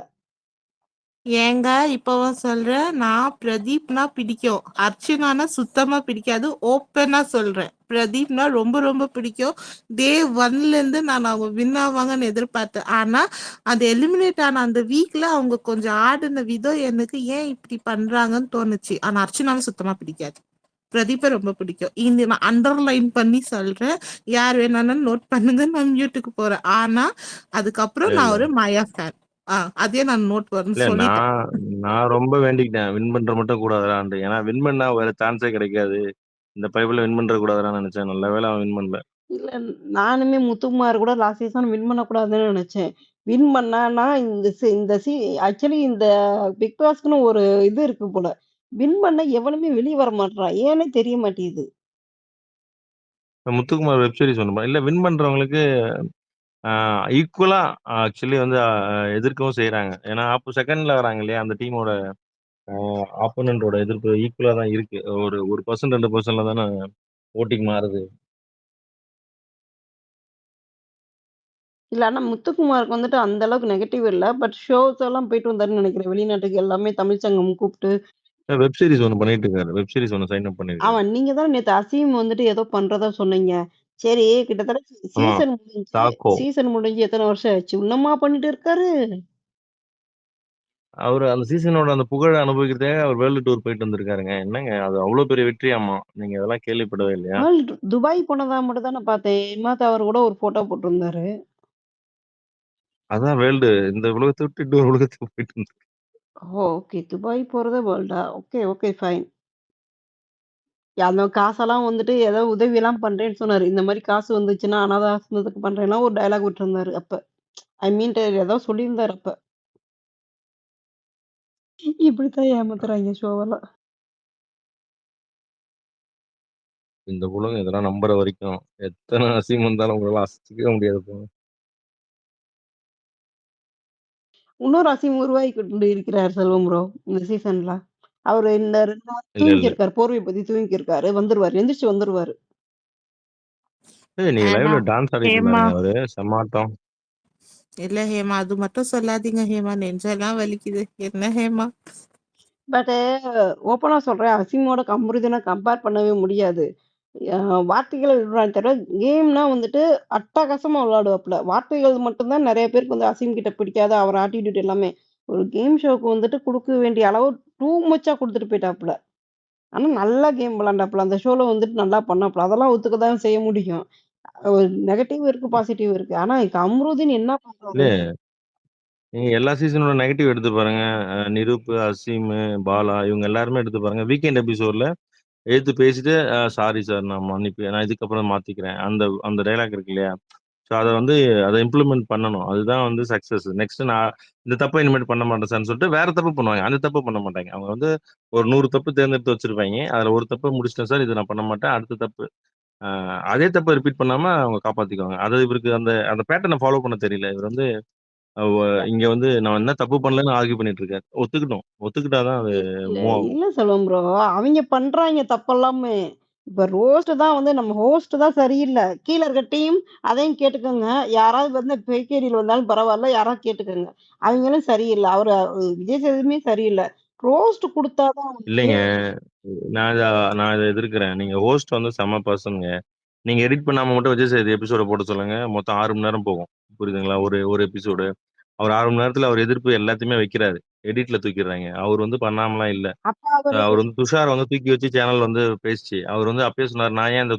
ஏங்க இப்பவா சொல்றேன், நான் பிரதீப்னா பிடிக்கும். அர்ச்சனானா சுத்தமா பிடிக்காது. ஓப்பனா சொல்றேன். பிரதீப்னா ரொம்ப ரொம்ப பிடிக்கும். டே 1ல இருந்து நான் அவங்க வின் ஆவாங்கன்னு எதிர்பார்த்தேன். ஆனா அது எலிமினேட் ஆன அந்த வீக்ல அவங்க கொஞ்சம் ஆடின விதம் எனக்கு ஏன் இப்படி பண்றாங்கன்னு தோணுச்சு. ஆனா அர்ச்சனாவை சுத்தமா பிடிக்காது. பிரதீப்பை ரொம்ப பிடிக்கும். இந்த நான் அண்டர்லைன் பண்ணி சொல்றேன். யார் வேணாலும் நோட் பண்ணுங்க. நான் மியூட்டுக்கு போறேன். ஆனா அதுக்கப்புறம் இல்ல, நான் இல்ல. ஒரு மயா ஃபேன். அதே நான் நோட் இல்ல வரணும்னு சொல்லிட்டேன். நான் ரொம்ப வேண்டிக்கிட்டேன். வின் பண்ற மட்டும் கூடாதுடான்ட்டு. ஏன்னா வின் பண்ணா வேற சான்ஸே கிடைக்காது. இந்த பைப்புல வின் பண்ற கூடாதுடான்னு நினைச்சேன். நல்ல வேளை அவன் வின் பண்ணல. இல்ல நானுமே முத்துக்குமார் கூட லாஸ்ட் சீசன் வின் பண்ணக்கூடாதுன்னு நெனச்சேன். வின் பண்ணான்னா இந்த ஆக்சுவலி இந்த பிக் பாஸ்க்குன்னு ஒரு இது இருக்கு போல. வின் பண்ணா எவனுமே வெளிய வர மாட்றான். ஏன்னே தெரிய மாட்டேங்குது. இப்ப முத்துக்குமார் வெப் சீரிஸ் ஒண்ணு இல்ல வின் பண்றவங்களுக்கு ஈக்குவலா ஆக்சுவலி வந்து எதிர்க்கவும் செய்றாங்க. ஏன்னா அப்போ செகண்ட்ல வராங்க இல்லையா? அந்த டீமோட ஆப்போனன்ட்டோட எதிர்ப்பு ஈக்குவலா தான் இருக்கு. ஒரு 1% 2%ல தானே வோட்டிங் மாறுது. இல்ல ஆனா முத்துக்குமாருக்கு வந்துட்டு அந்த அளவுக்கு நெகட்டிவ் இல்ல. பட் ஷோஸ் எல்லாம் போயிட்டு வந்தாருன்னு நெனைக்கிறேன். வெளிநாட்டுக்கு எல்லாமே தமிழ் சங்கம் கூப்ட்டு. வெப் சீரிஸ் ஒண்ணு பண்ணிட்டு இருக்காரு. வெப் சீரிஸ் ஒண்ணு சைன் அப் பண்ணியிருக்காரு. ஆமா நீங்க தானே நேத்து அசீம் வந்துட்டு ஏதோ பண்றதா சொன்னீங்க. சரி கிட்டத்தட்ட ஆமா. தாக்கோ. சீசன் முடிஞ்சு எத்தன வருஷம் ஆச்சு? இன்னுமா பண்ணிட்டு இருக்காரு? அவரு அந்த சீசனோட அந்த புகழ அனுபவிக்கிறதுக்காக அவர் வேர்ல்டு டூர் போயிட்டு வந்திருக்காருங்க. என்னங்க அது அவ்ளோ பெரிய வெற்றியாமா! நீங்க அதெல்லாம் கேள்விப்படவே இல்லையா? துபாய் போனதா மட்டும் தான் நான் பார்த்தேன். இமாத் அவர் கூட ஒரு ஃபோட்டோ போட்டிருந்தாரு. அதான் வேர்ல்டு இந்த உலகத்த விட்டு இன்னொரு உலகத்துக்கு போயிட்டு வந்திருக்காரு. ஓகே. துபாய் போறது வேர்ல்டா? Okay, okay fine. அந்த காசெல்லாம் வந்துட்டு ஏதோ உதவிலாம் பண்றேன்னு சொன்னாரு. இந்த மாரி காசு வந்துச்சுன்னா, அனாதை ஆசிரமத்துக்கு பண்றேன்லாம் ஒரு டயலாக் விட்டுருந்தாரு அப்ப. ஐ மீன் ஏதோ சொல்லியிருந்தாரு அப்ப. இப்படித்தான் ஏமாத்துறாய்ங்க ஷோவெல்லாம். இந்த உலகம் இதெல்லாம் நம்புற வரைக்கும் எத்தன அசிங்கம் வந்தாலும் உங்களால அசைக்கவே முடியாது போங்க. இன்னொரு அசீம் உருவாகி கொண்டு இருக்கிறார் செல்வம் ப்ரோ. இந்த சீசன்ல. அவரு இந்த 2 நாள் இல்ல, இல்ல. தூங்கியிருக்காரு. போர்வை பத்தி தூங்கியிருக்காரு. வந்துருவாரு. எந்திரிச்சு வந்துருவாரு. நீங்க ஹேமா லைவ்ல டான்ஸ் ஆடிட்டு ஹேமா இருந்தாருங்க அவரு. செம்ம ஆட்டம். இல்ல ஹேமா, அது மட்டும் சொல்லாதீங்க ஹேமா. நெஞ்செல்லாம் வலிக்குது. என்ன ஹேமா? பட் ஓப்பனா சொல்றேன். அசீமோட கம்ருதீன கம்பேர் பண்ணவே முடியாது. அ வார்த்தைகள விடுறானே தவிர, கேம்னா வந்துட்டு அட்டகாசமா விளையாடுவாப்புல. வார்த்தைகள் மட்டும் தான் நெறைய பேருக்கு வந்து அசீம் கிட்ட பிடிக்காது. அவர் ஆட்டிட்யூட் எல்லாமே. ஒரு கேம் ஷோக்கு வந்துட்டு குடுக்க வேண்டிய அளவு டூ மச்சா குடுத்துட்டு போயிட்டாப்புல. ஆனா நல்லா கேம் விளையாண்டாப்புல. அந்த ஷோல வந்துட்டு நல்லா பண்ணாப்புல. அதெல்லாம் ஒத்துக்க தான் செய்ய முடியும். ஒரு நெகட்டிவ் இருக்கு, பாசிட்டிவ் இருக்கு. ஆனா கம்ருதீன் என்ன பண்றாரு? இல்ல நீங்க எல்லா சீசனோட நெகட்டிவ் எடுத்து பாருங்க. நிரூப், அசீமு, பாலா இவங்க எல்லாருமே எடுத்து பாருங்க. வீக்கெண்ட் எபிசோட்ல எதிர்த்து பேசிட்டு, சாரி சார் நான் நான் இதுக்கப்புறம் மாத்திக்கிறேன். அந்த அந்த டயலாக் இருக்கு இல்லையா? ஸோ அத வந்து அத இம்ப்ளிமெண்ட் பண்ணணும். அதுதான் வந்து சக்சஸ். நெக்ஸ்ட் நான் இந்த தப்ப இனிமேட்டு பண்ண மாட்டேன் சார்ன்னு சொல்லிட்டு வேற தப்பு பண்ணுவாங்க. அந்த தப்பு பண்ண மாட்டாங்க. அவங்க வந்து ஒரு 100 தப்பு தேர்ந்தெடுத்து வச்சிருப்பாய்ங்க. அதுல ஒரு தப்பு முடிச்சுட்டேன் சார். இத நான் பண்ண மாட்டேன். அடுத்த தப்பு அ அதே தப்ப ரிப்பீட் பண்ணாம அவங்க காப்பாத்திக்குவாங்க. அது இவருக்கு அந்த அந்த பேட்டர்ன ஃபாலோ பண்ண தெரியல. இவர் வந்து அவ இங்க வந்து நான் என்ன தப்பு பண்ணலன்னு ஆர்கியூ பண்ணிட்டு இருக்காரு. ஒத்துக்கட்டும். ஒத்துக்கிட்டா தான் அது இல்ல, மூவ் ஆகும். இல்ல செல்வம் ப்ரோ. அவைங்க பண்றாய்ங்க தப்பெல்லாமே. இப்ப ரோஸ்ட் தான் வந்து நம்ம ஹோஸ்ட் தான் சரியில்ல. கீழ இருக்க டீம் அதையும் கேட்டுக்கோங்க. யாராவது வந்து பேக்கேரியில வந்தாலும் பரவால்ல. யாராவது கேட்டுக்கோங்க. அவைங்களும் சரியில்ல. அவரு விஜய் சேதுமே சரியில்ல. ரோஸ்ட் குடுத்தா தான் வந்து இல்லைங்க. நான் இத எதிர்க்கிறேன். நீங்க ஹோஸ்ட் வந்து செம்ம பர்சன்ங்க. நீங்க எடிட் பண்ணாம மட்டும் விஜய் சேதுபதி எபிசோட போட சொல்லுங்க. மொத்தம் 6 மணி நேரம் போகும். புரியுதுங்களா? ஒரு ஒரு எபிசோடு. அவர் 6 மணி நேரத்துல அவர் எதிர்ப்பு எல்லாத்தையுமே வைக்கிறாரு. எடிட்ல தூக்கிடுறாய்ங்க. அவர் வந்து பண்ணாமலாம் இல்ல. அப்ப அவரு அவர் வந்து துஷார வந்து தூக்கி வச்சு சேனல் வந்து பேசுச்சு. அவர் வந்து அப்பயே சொன்னாரு, "நான் ஏன் இந்த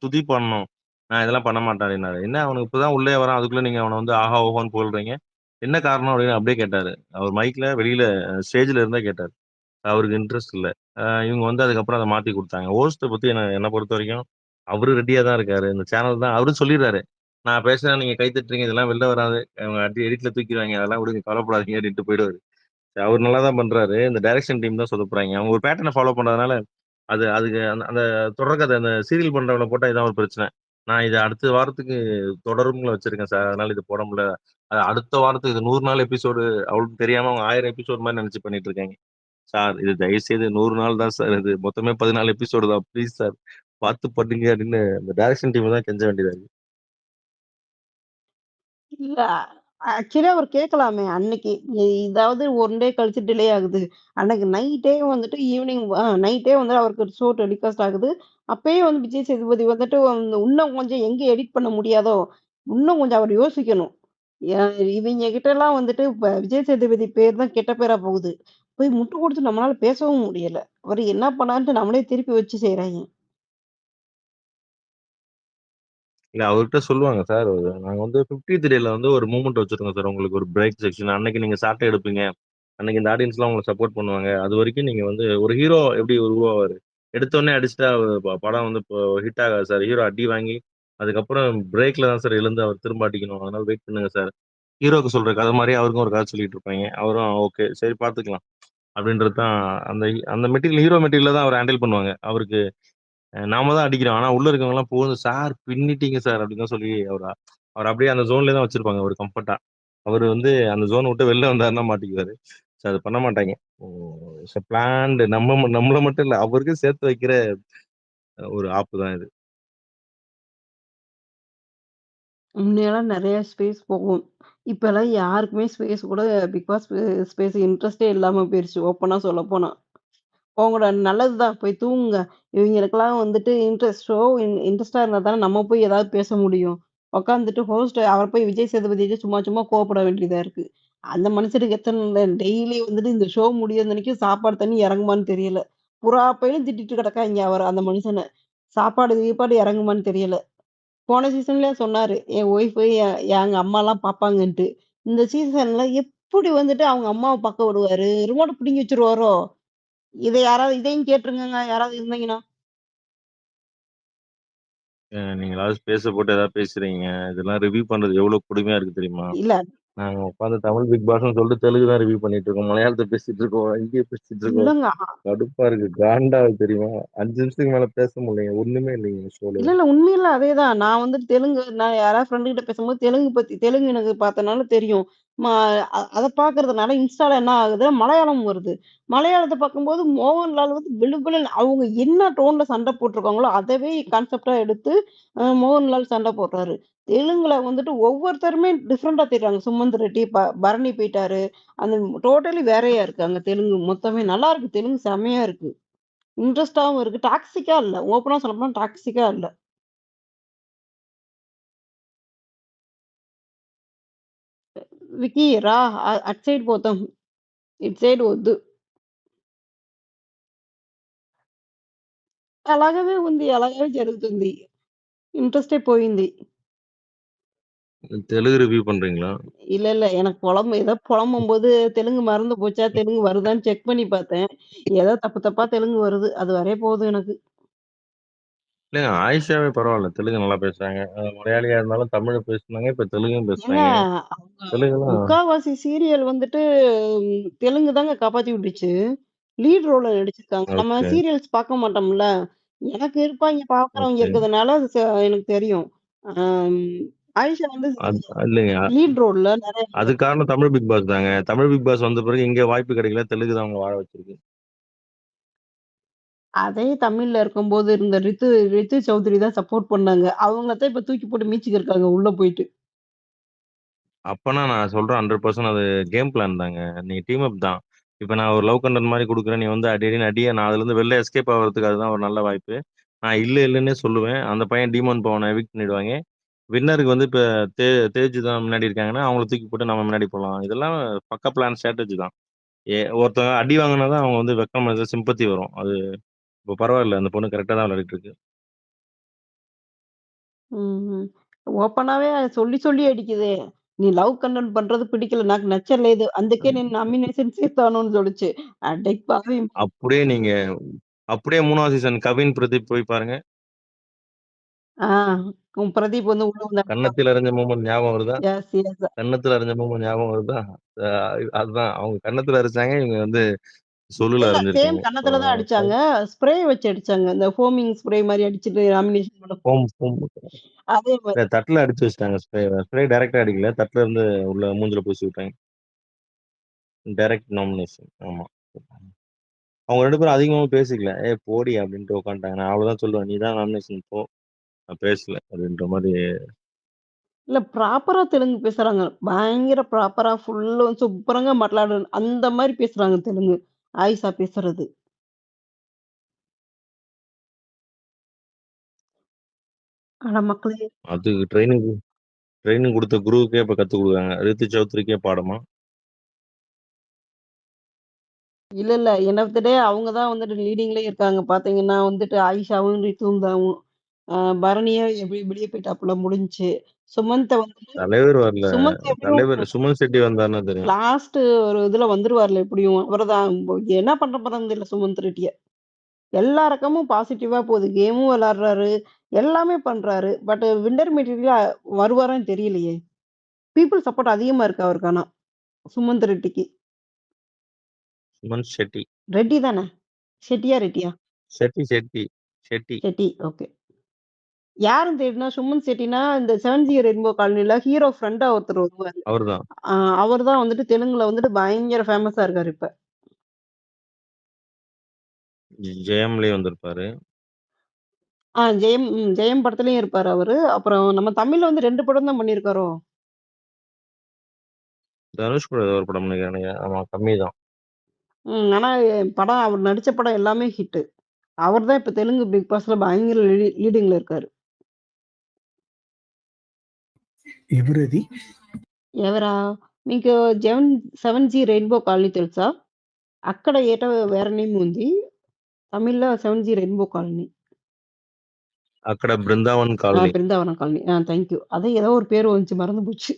துதி பாடணும். நான் இதெல்லாம் பண்ண மாட்டேன்" அப்படின்னாரு. என்ன அவனுக்கு இப்பதான் உள்ளே வரான். அதுக்குள்ள நீங்க அவன வந்து ஆஹா, ஓஹோன்னு புகழ்றீங்க. என்ன காரணம் அப்படின்னு அப்படியே கேட்டாரு. அவர் மைக்ல வெளியில ஸ்டேஜ்ல இருந்தா கேட்டாரு. அவருக்கு இன்ட்ரெஸ்ட் இல்ல. இவங்க வந்து அதுக்கப்புறம் அத மாத்தி குடுத்தாங்க. ஹோஸ்ட்ட பத்தி என்ன பொறுத்தவரைக்கும், அவரு ரெடியா தான் இருக்காரு. இந்த சேனல் தான் அவரும் சொல்லிறாரு. "நான் பேசுறேன், நீங்க கை தட்டுறீங்க. இதெல்லாம் வெளில வராது. அவங்க எடிட்ல தூக்கிருவாய்ங்க. அதெல்லாம் விடுங்க. கவலைப்படாதீங்க" அப்படின்ட்டு போயிடுவாரு. அவர் நல்லா தான் பண்றாரு. இந்த டைரக்ஷன் டீம் தான் சொதப்புறாய்ங்க. அவங்க ஒரு பேட்டர்ன ஃபாலோ பண்றதுனால, அதுக்கு அந்த அந்த தொடர்கதை அந்த சீரியல் பண்றவங்கள போட்டா இதான் ஒரு பிரச்சனை. நான் இத அடுத்த வாரத்துக்கு தொடரும்ல வச்சிருக்கேன் சார். அதனால இது போட முடியல. அடுத்த வாரத்துக்கு இது 100 நாள் எபிசோடு அவங்களுக்கு தெரியாம அவங்க 1000 எபிசோடு மாரி நெனச்சு பண்ணிட்டு இருக்காய்ங்க. சார் இது தயவுசெய்து 100 நாள் தான் சார் இது. மொத்தமே 14 எபிசோடு தான். ப்ளீஸ் சார் பார்த்து பண்ணுங்க அப்படின்னு இந்த டைரக்ஷன் டீம் தான் கெஞ்ச வேண்டியதா இருக்கு. இல்ல. ஆக்சுவலா அவர் கேட்கலாமே அன்னைக்கு. இதாவது 1 டே கழிச்சு டிலே ஆகுது. அன்னைக்கு நைட்டே வந்துட்டு ஈவினிங் நைட்டே வந்து அவருக்கு ஷோ டெலிகாஸ்ட் ஆகுது. அப்பயே வந்து விஜய் சேதுபதி வந்துட்டு இன்னும் கொஞ்சம் எங்க எடிட் பண்ண முடியாதோ, இன்னும் கொஞ்சம் அவர் யோசிக்கணும். எ இவைங்க கிட்டலாம் வந்துட்டு இப்ப விஜய் சேதுபதி பேர் தான் கெட்ட பேரா போகுது. போய் முட்டு குடுத்து நம்மளால பேசவும் முடியல. அவரு என்ன பண்ணாருன்ட்டு நம்மளே திருப்பி வச்சு செய்றாய்ங்க. இல்ல அவர்ட்ட சொல்லுவாங்க சார். நாங்க வந்து 50த் டேல வந்து ஒரு மூவ்மெண்ட் வச்சிருக்கோம் சார். உங்களுக்கு ஒரு பிரேக் செக்ஷன். அன்னைக்கு நீங்க சாட்டை எடுப்பீங்க. அன்னைக்கு இந்த ஆடியன்ஸ்லாம் உங்களுக்கு சப்போர்ட் பண்ணுவாங்க. அதுவரைக்கும் நீங்க வந்து ஒரு ஹீரோ எப்படி உருவாவாரு? எடுத்தோனே அடிச்சுட்டா படம் வந்து இப்போ ஹிட் ஆகாது சார். ஹீரோ அடி வாங்கி, அதுக்கப்புறம் பிரேக்ல தான் சார் எழுந்து அவர் திரும்ப அடிக்கணும். அதனால வெயிட் பண்ணுங்க சார். ஹீரோக்கு சொல்ற கதை மாரி அவருக்கும் ஒரு கதை சொல்லிட்டு இருப்பாய்ங்க. அவரும் ஓகே சரி பார்த்துக்கலாம். அப்படின்றது தான் அந்த அந்த மெட்டீரியல் ஹீரோ மெட்டீரியல தான் அவர் ஹேண்டில் பண்ணுவாங்க. அவருக்கு நாம தான் அடிக்கிறோம். ஆனா உள்ள இருக்கவங்கலாம் புகுந்து, "சார் பின்னிட்டீங்க சார்" அப்படின்னு தான் சொல்லி அவர அப்படியே அந்த ஜோன்லயே தான் வச்சிருப்பாங்க ஒரு கம்ஃபர்ட்டா. அவரு வந்து அந்த ஜோன விட்டு வெளில வந்தாருன்னா மாட்டிக்குவாரு. சோ அது பண்ண மாட்டாய்ங்க. பிளான்டு நம்மள மட்டும் இல்ல, அவருக்கும் சேர்த்து வைக்கிற ஒரு ஆப்பு தான் இது. முன்னையெல்லாம் நெறைய ஸ்பேஸ் போகும். இப்பலாம் யாருக்குமே ஸ்பேஸ் கூட பிக் பாஸ் ஸ்பேஸ் இன்ட்ரெஸ்ட்டே இல்லாம போயிருச்சு. ஓப்பனா சொல்லப்போனா. போங்கடா நல்லது தான் போய் தூங்குங்க. இவைங்களுக்கெல்லாம் வந்துட்டு இன்ட்ரெஸ்ட்டா இருந்தா தானே நம்ம போய் ஏதாவது பேச முடியும். உட்காந்துட்டு அவர போய் விஜய் சேதுபதிட்ட சும்மா சும்மா கோவப்பட வேண்டியதா இருக்கு. அந்த மனுஷனுக்கு எத்தன டெய்லி வந்துட்டு இந்த ஷோ முடியிற அன்னைக்கும் சாப்பாடு தண்ணி இறங்குமான்னு தெரியல. புறா பயிலும் திட்டிட்டு கிடக்காய்ங்க அந்த மனுஷன. சாப்பாடு கீப்பாடு இறங்குமான்னு தெரியல. போன சீசன்லயே சொன்னாரு. என் ஒய்ஃபு எங்க அம்மாலாம் பார்ப்பாங்கன்ட்டு. இந்த சீசன்ல எப்படி வந்துட்டு அவங்க அம்மாவ பார்க்க விடுவாரு? ரிமோட்ட பிடுங்கி வச்சுருவாரோ? இதையும் கேட்டுருங்கங்க யாராவது இருந்தீங்கன்னா. நீங்களாவது ஸ்பேஸ போட்டு ஏதாவது பேசுறீங்க. இதெல்லாம் ரிவ்யூ பண்றது எவ்வளவு கொடுமையா இருக்கு தெரியுமா? இல்ல நாங்க உட்காந்து தமிழ் பிக் பாஸ்ன்னு சொல்லிட்டு தெலுங்கு தான் ரிவ்யூ பண்ணிட்டு இருக்கோம். மலையாளத்த பேசிட்டு இருக்கோம். ஹிந்திய பேசிட்டு இருக்கோம். இல்லங்க. கடுப்பா இருக்கு. காண்டாவுது தெரியுமா? 5 நிமிஷத்துக்கு மேல பேச முடியலைங்க. ஒண்ணுமே இல்லைங்க ஷோல. இல்ல உண்மையில அதேதான். நான் வந்துட்டு நான் யாராவது ஃப்ரெண்டு கிட்ட பேசும்போது தெலுங்கு எனக்கு பார்த்தனால தெரியும். ம அத பார்க்கறதுனால இன்ஸ்டால என்ன ஆகுது, மலையாளம் வருது. மலையாளத்த பார்க்கும்போது மோகன்லால் வந்து விழுவிழுன்னு அவங்க என்ன டோன்ல சண்டை போட்டுருக்காங்களோ, அதவே கான்செப்ட்டா எடுத்து மோகன்லால் சண்டை போடுறாரு. தெலுங்குல வந்துட்டு ஒவ்வொருத்தருமே டிஃபரெண்ட்டா தெரிறாங்க. சுமந்த் ரெட்டி, பரணி போயிட்டாரு. அந்த டோட்டலி வேறையா இருக்கு அங்க தெலுங்கு மொத்தமே. நல்லாருக்கு. தெலுங்கு செம்மையா இருக்கு. இன்ட்ரெஸ்ட்டாவும் இருக்கு. டாக்ஸிக்கா இல்ல. ஓப்பனா சொல்லப்போனா டாக்ஸிக்கா இல்ல. వికీ రా అటు సైడ్ పోతాం. ఇటు సైడ్ వద్దు. అలాగనే ఉంది. అలాగే జరుగుతుంది. ఇంట్రెస్టే పోయింది. தெலுங்கு ரிவ்யூ பண்றீங்களா? இல்ல, இல்ல. எனக்கு ஏதோ புலம்பும்போது தெலுங்கு மறந்து போச்சா, தெலுங்கு வருதான்னு செக் பண்ணி பார்த்தேன். ஏதோ தப்பு தப்பா தெலுங்கு வருது. அது வரைய போதும் எனக்கு. இல்லங்க ஆயிஷாவே பரவால்ல. தெலுங்கு நல்லா பேசுறாங்க. மலையாளியா இருந்தாலும் தமிழ் பேசுனாங்க. இப்ப தெலுங்கும் ஏங்க பேசுறாங்க. அவங்க தெலுங்குலாம் முக்காவாசி சீரியல் வந்துட்டு தெலுங்கு தாங்க காப்பாத்தி விட்டுச்சு. லீட் ரோல்ல நடிச்சிருக்காங்க. நம்ம ஓகே, சீரியல்ஸ் பார்க்க மாட்டோம்ல. எனக்கு இருப்பாய்ங்க பார்க்குறவங்க ஓகே. இருக்கிறதுனால அது எனக்கு தெரியும். அம் ஆயிஷா வந்து இல்லைங்க. லீட் ரோல்ல நெறைய அதுக்கு காரணம் தமிழ் பிக் பாஸ் தாங்க. தமிழ் பிக் பாஸ் வந்த பிறகு இங்க வாய்ப்பு கிடைக்கல. தெலுங்கு தான் அவங்கள வாழ வச்சிருக்கு. அதே தமிழ்ல இருக்கும்போது இருந்த ரித்து சௌத்ரி தான் சப்போர்ட் பண்ணாங்க. அவங்கள தான் இப்ப தூக்கி போட்டு மீச்சுக்கிருக்காங்க உள்ள போயிட்டு. அப்பனா நான் சொல்றேன் 100% அது கேம் பிளான் தாங்க. நீங்க டீம் அப் தான். இப்ப நான் ஒரு லவ் கண்டென்ட் மாரி குடுக்குறேன். நீ வந்து அடி அடின்னு அடிய நான் அதுலருந்து வெளில எஸ்கேப் ஆகுறதுக்கு அதுதான் ஒரு நல்ல வாய்ப்பு. நான் இல்லன்னே சொல்லுவேன். அந்த பையன் டீமான் பவன எவிக்ட் பண்ணிடுவாங்க. வின்னருக்கு வந்து இப்ப தே தேஜ் தான் முன்னாடி இருக்காங்கன்னா, அவங்கள தூக்கி போட்டு நம்ம முன்னாடி போலாம். இதெல்லாம் பக்கா பிளான் ஸ்ட்ராட்டஜி தான். ஒருத்தவங்க அடி வாங்குனா தான் அவங்க வந்து வெக்கம் சிம்பத்தி வரும். அது இப்ப பரவால்ல. அந்த பொண்ணு கரெக்ட்டா தான் விளையாடிட்டு இருக்கு. ம்ஹ்ம். ஓப்பனாவே சொல்லி சொல்லி அடிக்குதே! "நீ லவ் கன்டென்ட் பண்றது பிடிக்கல. నాకు నచ్చలేదు. అందుకే నేను నామినేషన్ చేస్తానుன்னு சொல்லுச்சு. அடப்பாவி! அப்படியே நீங்க அப்படியே 3வது சீசன் கவின், பிரதீப் போய் பாருங்க. ஆ உன் பிரதீப் வந்து உள்ள வந்து அடிப்பான். கன்னத்தில் அறைஞ்ச மூமெண்ட் ஞாபகம் வருதா? Yes, yes. கன்னத்துல அறைஞ்ச மூமெண்ட் ஞாபகம் வருதா? அ அதுதான். அவங்க கன்னத்துல அரைச்சாங்க. இவங்க வந்து சொல்லுல இல்ல சேம் அரைஞ்சிருக்காங்க. ஸோ கன்னத்துல தான் அடிச்சாங்க. ஸ்ப்ரே வச்சு அடிச்சாங்க. இந்த ஃபோமிங் ஸ்ப்ரே மாரி அடிச்சுட்டு நாமினேஷன் பண்ண ஃபோம் ஃபோம் அதே மாரி. தட்டுல அடிச்சு வச்சுட்டாங்க ஸ்ப்ரேவ. ஸ்ப்ரே டைரக்ட்டா அடிக்கல. தட்டுல இருந்து உள்ள மூஞ்சில பூசி விட்டாங்க. Direct nomination. ஆமா. அவங்க 2 பேரும் அதிகமாவும் பேசிக்கல. "ஏய் போடி" அப்படின்ட்டு உட்காந்துட்டாங்க. நான் அவ்வளவுதான் சொல்லுவேன். "நீ தான் நாமினேஷன் போ. நான் பேசல." அப்படின்ற மாரி. இல்ல ப்ராப்பரா தெலுங்கு பேசுறாங்க. பயங்கர ப்ராப்பரா ஃபுல்லா சூப்பரங்க మాట్లాడారు. அந்த மாரி பேசுறாங்க தெலுங்கு. ஆயிஷா பேசுறது. அட மக்களே! அது ட்ரெய்னிங் ட்ரெய்னிங் குடுத்த குருவுக்கே இப்ப கத்துக் குடுக்குறாங்க. ரித்து சௌத்ரிக்கே பாடமா? இல்ல, இல்ல. எண்ட் ஆஃப் த டே அவங்க தான் வந்துட்டு லீடிங்லயே இருக்காங்க. பார்த்தீங்கன்னா வந்துட்டு ஆயிஷாவும், ரித்துவும் தாவும். பரணியே வெளிய போயிட்டாப்புல முடிஞ்சுச்சு. சுமந்த வந்துட்டு தலைவர் வரல. சுமந்த் எப்படியும் தலைவர் சுமன் செட்டி வந்தாருன்னா தெரியும். லாஸ்ட் ஒரு இதுல வந்துருவார்ல எப்படியும். அவர்தான் என்ன பண்ண போறாருன்னு தெரியல சுமந்த் ரெட்டிய. எல்லா ரகமும் பாசிட்டிவா போகுது. கேமும் விளையாடுறாரு. எல்லாமே பண்றாரு. பட் வின்னர் மெட்டீரியலா வருவாரான்னு தெரியலையே! பீப்பிள் சப்போர்ட் அதிகமா இருக்கு அவருக்கு ஆனா. சுமந்த் ரெட்டிக்கு. சுமன் ஷெட்டி. ரெட்டி தானே? ஷெட்டியா? ரெட்டியா? ஷெட்டி ஷெட்டி ஷெட்டி. ஷெட்டி. ஓகே. யாருன்னு தெரியும்னா, சுமன் செட்டினா, இந்த 7ஜி ரெயின்போ காலனில ஹீரோ ஃப்ரெண்டா ஒருத்தர் வருவாரு. அவர்தான். அவர் தான் வந்துட்டு தெலுங்குல வந்துட்டு பயங்கர ஃபேமஸா இருக்காரு இப்ப. ஜெயம்லயே வந்திருப்பாரு. ஜெயம் படத்துலயும் இருப்பாரு அவரு. அப்புறம் நம்ம தமிழ்ல வந்து 2 படம் தான் பண்ணியிருக்காரோ? தனுஷ் கூட ஏதோ ஒரு படம் நெனைக்கிறேன். ஆமா கம்மிதான். ஆனா படம் அவர் நடிச்ச படம் எல்லாமே ஹிட்டு. அவர் தான் இப்ப தெலுங்கு பிக் பாஸ்ல பயங்கர லீடிங்ல இருக்காரு. ఎవరది? ఎవరా? మీకు 7జీ రెయిన్‌బో కాలనీ తెలుసా? అక్కడ ఏటో వేరే నేమ్ ఉంది. తమిళ్‌లో 7జీ రెయిన్‌బో కాలనీ. అక్కడ Brindavan colony. Brindavanam colony. Thank you. అదే ఏదో ஒரு பேரு வந்துச்சு மறந்து போச்சு.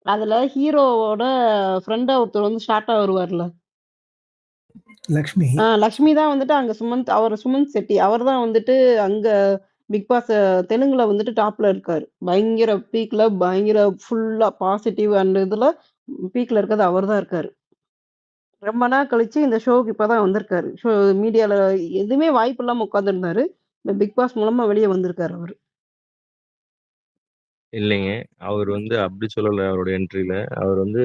அதுல ஹீரோவோட ஃப்ரெண்டா ஒருத்தர் வந்து ஷார்ட்டா வருவார்ல. లక్ష్మి. லக்ஷ்மி தான் வந்துட்டு அங்க சுமந்த் செட்டி. அவர் தான் வந்துட்டு அங்க பிக் பாஸ் தெலுங்குல வந்துட்டு டாப்ல இருக்காரு. பயங்கர பீக்ல பயங்கர ஃபுல்லா பாசிட்டிவ் அண்ட் இதுல பீக்ல இருக்கிறது அவர் தான் இருக்காரு. ரொம்ப நாள் கழிச்சு இந்த ஷோக்கு இப்ப தான் வந்திருக்காரு. மீடியால எதுவுமே வாய்ப்பு இல்லாம உட்கார்ந்திருந்தாரு. இந்த பிக் பாஸ் மூலமா வெளிய வந்திருக்காரு அவரு. இல்லைங்க. அவர் வந்து அப்படி சொல்லல அவரோட என்ட்ரில. அவர் வந்து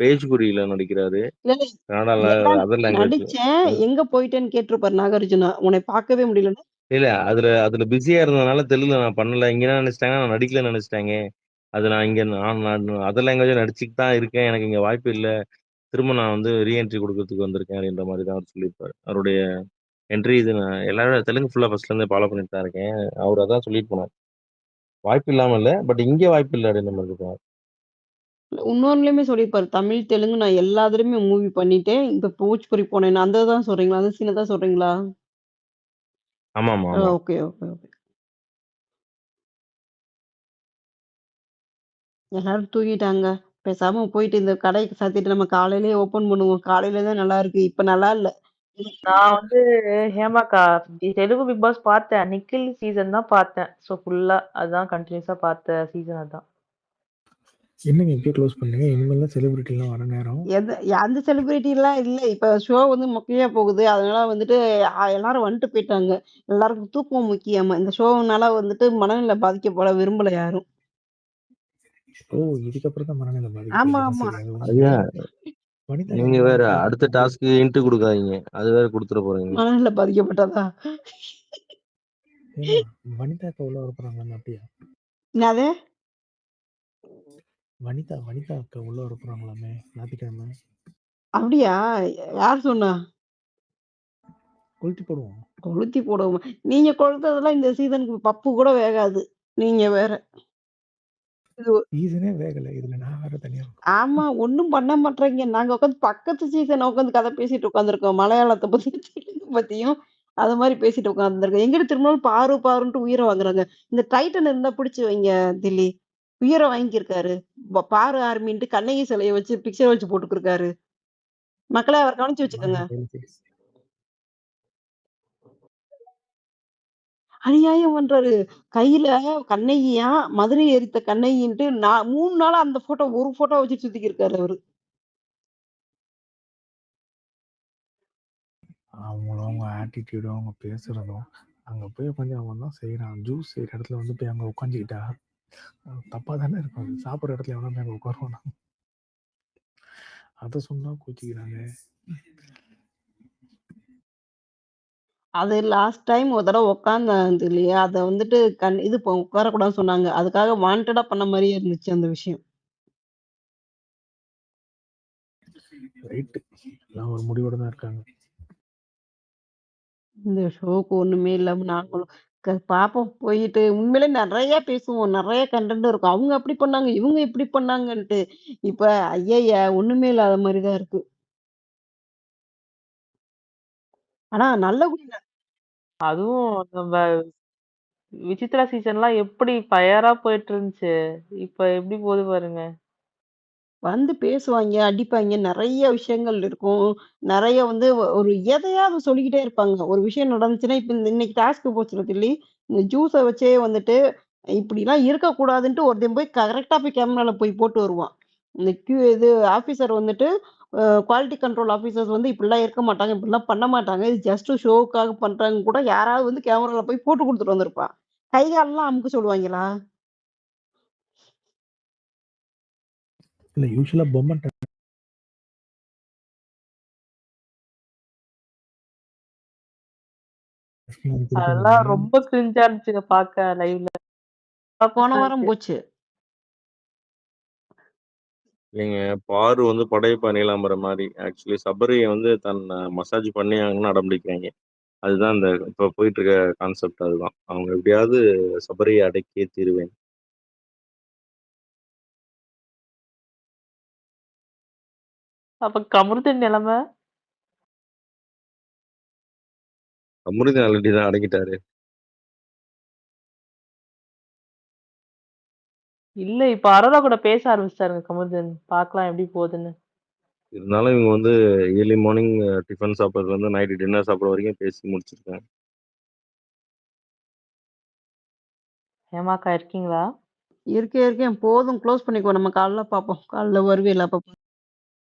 பேஜ்குரியில நடிக்கிறாரு. இல்ல, இல்ல. கன்னடால எல்லாம் அதர் லாங்குவேஜ்ல. நடிச்சேன். எங்க போயிட்டேன்னு கேட்டிருப்பாரு நாகார்ஜுனா. உன்னை பார்க்கவே முடியலன்னு. இல்ல அதுல அதுல பிஸியா இருந்ததுனால தெலுங்குல நான் பண்ணல. இங்க என்ன நெனச்சுட்டாங்க, நான் நடிக்கலன்னு நெனச்சுட்டாங்க. அது நான் இங்க நான் அதர் லாங்குவேஜ்ல நடிச்சுட்டு தான் இருக்கேன். எனக்கு இங்க வாய்ப்பு இல்ல. திரும்ப நான் வந்து ரீஎன்ட்ரி குடுக்கறதுக்கு வந்திருக்கேன் அப்படின்ற மாரி தான் அவர் சொல்லியிருப்பாரு. அவருடைய என்ட்ரி இது நான் எல்லாரும் தெலுங்கு ஃபுல்லா ஃபர்ஸ்ட்ல இருந்தே ஃபாலோ பண்ணிட்டு தான் இருக்கேன். அவரு அதான் சொல்லிட்டு போனாரு. வாய்ப்பு இல்லாம இல்ல. பட் இங்க வாய்ப்பு இல்ல அப்படின்ற மாரி இருக்காரு. இன்னொன்னுலயுமே சொல்லியிருப்பாரு. தமிழ், தெலுங்கு நான் எல்லா இதுலயுமே மூவி பண்ணிட்டேன். இப்ப போஜ்புரி போனேன். அந்த தான் சொல்றீங்களா? அந்த சீன தான் சொல்றீங்களா? ஆமாமா, ஆமா. Okay, okay, okay. எல்லாரும் தூங்கிட்டாங்க. பேசாம போயிட்டு இந்த கடைய சாத்திட்டு நம்ம காலையிலேயே ஓப்பன் பண்ணுவோம். காலையில தான் நல்லா இருக்கு. இப்ப நல்லா இல்ல. நான் வந்து ஹேமாக்கா தெலுங்கு பிக் பாஸ் பார்த்தேன். நிக்கில் சீசன் தான் பார்த்தேன். ஸோ ஃபுல்லா அதான் கன்டினியூஸா பார்த்த சீசன் அதான். என்னங்க இப்பயே க்ளோஸ் பண்ணீங்க? இனிமேல் தான் செலிபிரிட்டிலாம் வர நேரம். அந்த செலிபிரிட்டிலாம் இல்ல. இப்ப ஷோ வந்து மொக்கையா போகுது. அதனால வந்துட்டு எல்லாரும் வந்துட்டு போயிட்டாங்க. எல்லாருக்கும் தூக்கம் முக்கியமா. இந்த ஷோனால வந்துட்டு மனநிலை பாதிக்கப்பட விரும்பல யாரும். ஓ! இதுக்கப்புறம் தான் மனநிலை ஆமா, பாதிக்கப்படுதுன்னா ஆமா. சரி. அது ஐயா, வனிதாக்கு நீங்க அந்த வேற மாதிரி அடுத்த போயிட்டு டாஸ்க்கு இன்ட் குடுக்காதீங்க. அது வேற குடுத்துற போறீங்க. மனநிலை பாதிக்கப்பட்டதா? ஏமா வனிதாக்கு உள்ள வர போறாங்களாமே அப்படியா? என்னது? வனிதா அக்கா உள்ள வர போறாங்களாமே ஞாயிற்றுக்கிழமை. அப்படியா? யார் சொன்னா? கொளுத்தி போடுவோம். கொளுத்தி போடுவோமா? நீங்க கொளுத்துறதெல்லாம் இந்த சீசனுக்கு பப்பு கூட வேகாது. நீங்க வேற. இது சீசனே வேகல. இதுல நான் வேற தனியா ஆமா. ஒண்ணும் பண்ண மாட்றீங்க. நாங்க உட்காந்து பக்கத்து சீசன உட்காந்து கதை பேசிட்டு உட்காந்துருக்கோம். மலையாளத்த பத்தி, தெலுங்கு பத்தியும் அது மாரி பேசிட்டு உட்காந்துருக்கோம். எங்கிட்டு திரும்பினாலும் பாரு பாருன்ட்டு உயிர வாங்குறாங்க. இந்த டைட்டன் இருந்தா பிடிச்சு வைங்க தில்லி. உயிர வாங்கியிருக்காரு. பாரு ஆர்மின்ட்டு கண்ணகி சிலைய வச்சு பிக்சர் வச்சு போட்டுக்கிருக்காரு. மக்களே அவர கவனிச்சு வச்சுக்கோங்க. மாறி ஃபெலிசிக்ஸ். அநியாயம் பண்றாரு. கையில கண்ணகியா, மதுரை எரித்த கண்ணகின்ட்டு 3 நாளா அந்த ஒரு ஃபோட்டோ வச்சுட்டு சுத்திக்கிருக்காரு அவரு. அவங்க ஆட்டிடியூடும் அவங்க பேசுறதும் அங்க போய் உட்காந்து அவன் தான் செய்யறான். ஜூஸ் செய்யற இடத்துல வந்து போய் அங்க உட்காந்துக்கிட்டா தப்பா தானே இருக்கும். அது சாப்பிட்ற இடத்துல எவனா போய் அங்க உட்காருவானா? அதை சொன்னா கூச்சிக்கிறாங்க. அது லாஸ்ட் டைம் ஒரு தடவ உட்கார்ந்தாந்து இல்லையா? அத வந்துட்டு இது உட்காரக்கூடாதுன்னு சொன்னாங்க. அதுக்காக வாண்டடா பண்ண மாரியே இருந்துச்சு அந்த விஷயம். ரைட்டு. எல்லாம் ஒரு முடிவோட தான் இருக்காங்க. இந்த ஷோக்கு ஒண்ணுமே இல்லாம நாங்களும் பார்ப்போம். போயிட்டு உண்மையிலே நெறைய பேசுவோம். நெறைய கன்டென்ட் இருக்கும். அவங்க அப்படி பண்ணாங்க, இவங்க இப்படி பண்ணாங்கன்ட்டு. இப்ப ஐயய்ய! ஒண்ணுமே இல்லாத மாரி தான் இருக்கு. ஆனா நல்லபடியா அதுவும் நம்ம விசித்ரா சீசன்லாம் எப்படி ஃபயரா போயிட்டு இருந்துச்சு. இப்ப எப்படி போகுது பாருங்க. வந்து பேசுவாய்ங்க, அடிப்பாய்ங்க. நெறைய விஷயங்கள் இருக்கும். நெறைய வந்து ஒரு எதையாவது சொல்லிக்கிட்டே இருப்பாங்க. ஒரு விஷயம் நடந்துச்சுன்னா, இப்ப இன்னைக்கு டாஸ்க் போச்சுல தில்லி, இந்த ஜூஸ வச்சே வந்துட்டு, இப்படிலாம் இருக்கக்கூடாதுன்ட்டு ஒருத்தன் போய் கரெக்ட்டா போய் கேமரால போய் போட்டு வருவான். இந்த இது ஆஃபீசர் வந்துட்டு குவாலிட்டி கண்ட்ரோல் ஆஃபீசர்ஸ் வந்து இப்படிலாம் இருக்க மாட்டாங்க, இப்படிலாம் பண்ண மாட்டாங்க. இது ஜஸ்ட் ஷோவுக்காக பண்றாங்கன்னு கூட யாராவது வந்து கேமரால போய் போட்டு குடுத்துட்டு வந்திருப்பான். கை கால்லாம் அமுக்க சொல்லுவாய்ங்களா? இல்ல யூஸ்வலா பொம்மை அதெல்லாம் கொடுப்பாங்க. ரொம்ப கிரிஞ்சா இருந்துச்சுங்க பார்க்க லைவ்ல. போன வாரம் போச்சு. இல்லைங்க. பாரு வந்து படையப்பா நீலாம்பரம் மாரி. ஆக்சுவலி சபரிய வந்து மசாஜ் பண்ணியாங்கன்னு அடம் பிடிக்கிறாங்க. அதுதான் இந்த இப்ப போயிட்டு இருக்க கான்செப்ட் அதுதான். அவங்க எப்படியாவது சபரியை அடக்கியே தீருவேன். அப்ப கமருதீன் நிலைமை? அமிர்தம் ஆல்ரெடி தான் அடக்கிட்டாரு. இல்ல இப்ப அரோரா கூட பேச ஆரம்பிச்சிட்டாருங்க கமருதீன். பார்க்கலாம் எப்படி போகுதுன்னு. இருந்தாலும் இவங்க வந்து ஏர்லி மார்னிங் டிஃபன் சாப்பிட்றதுல இருந்து நைட்டு டின்னர் சாப்பிட்ற வரைக்கும் பேசி முடிச்சிருக்காங்க. ஏமாக்கா இருக்கீங்களா? இருக்கேன். போதும் க்ளோஸ் பண்ணிக்குவோம். நம்ம காலைல பார்ப்போம். காலைல வருவீல்ல அப்ப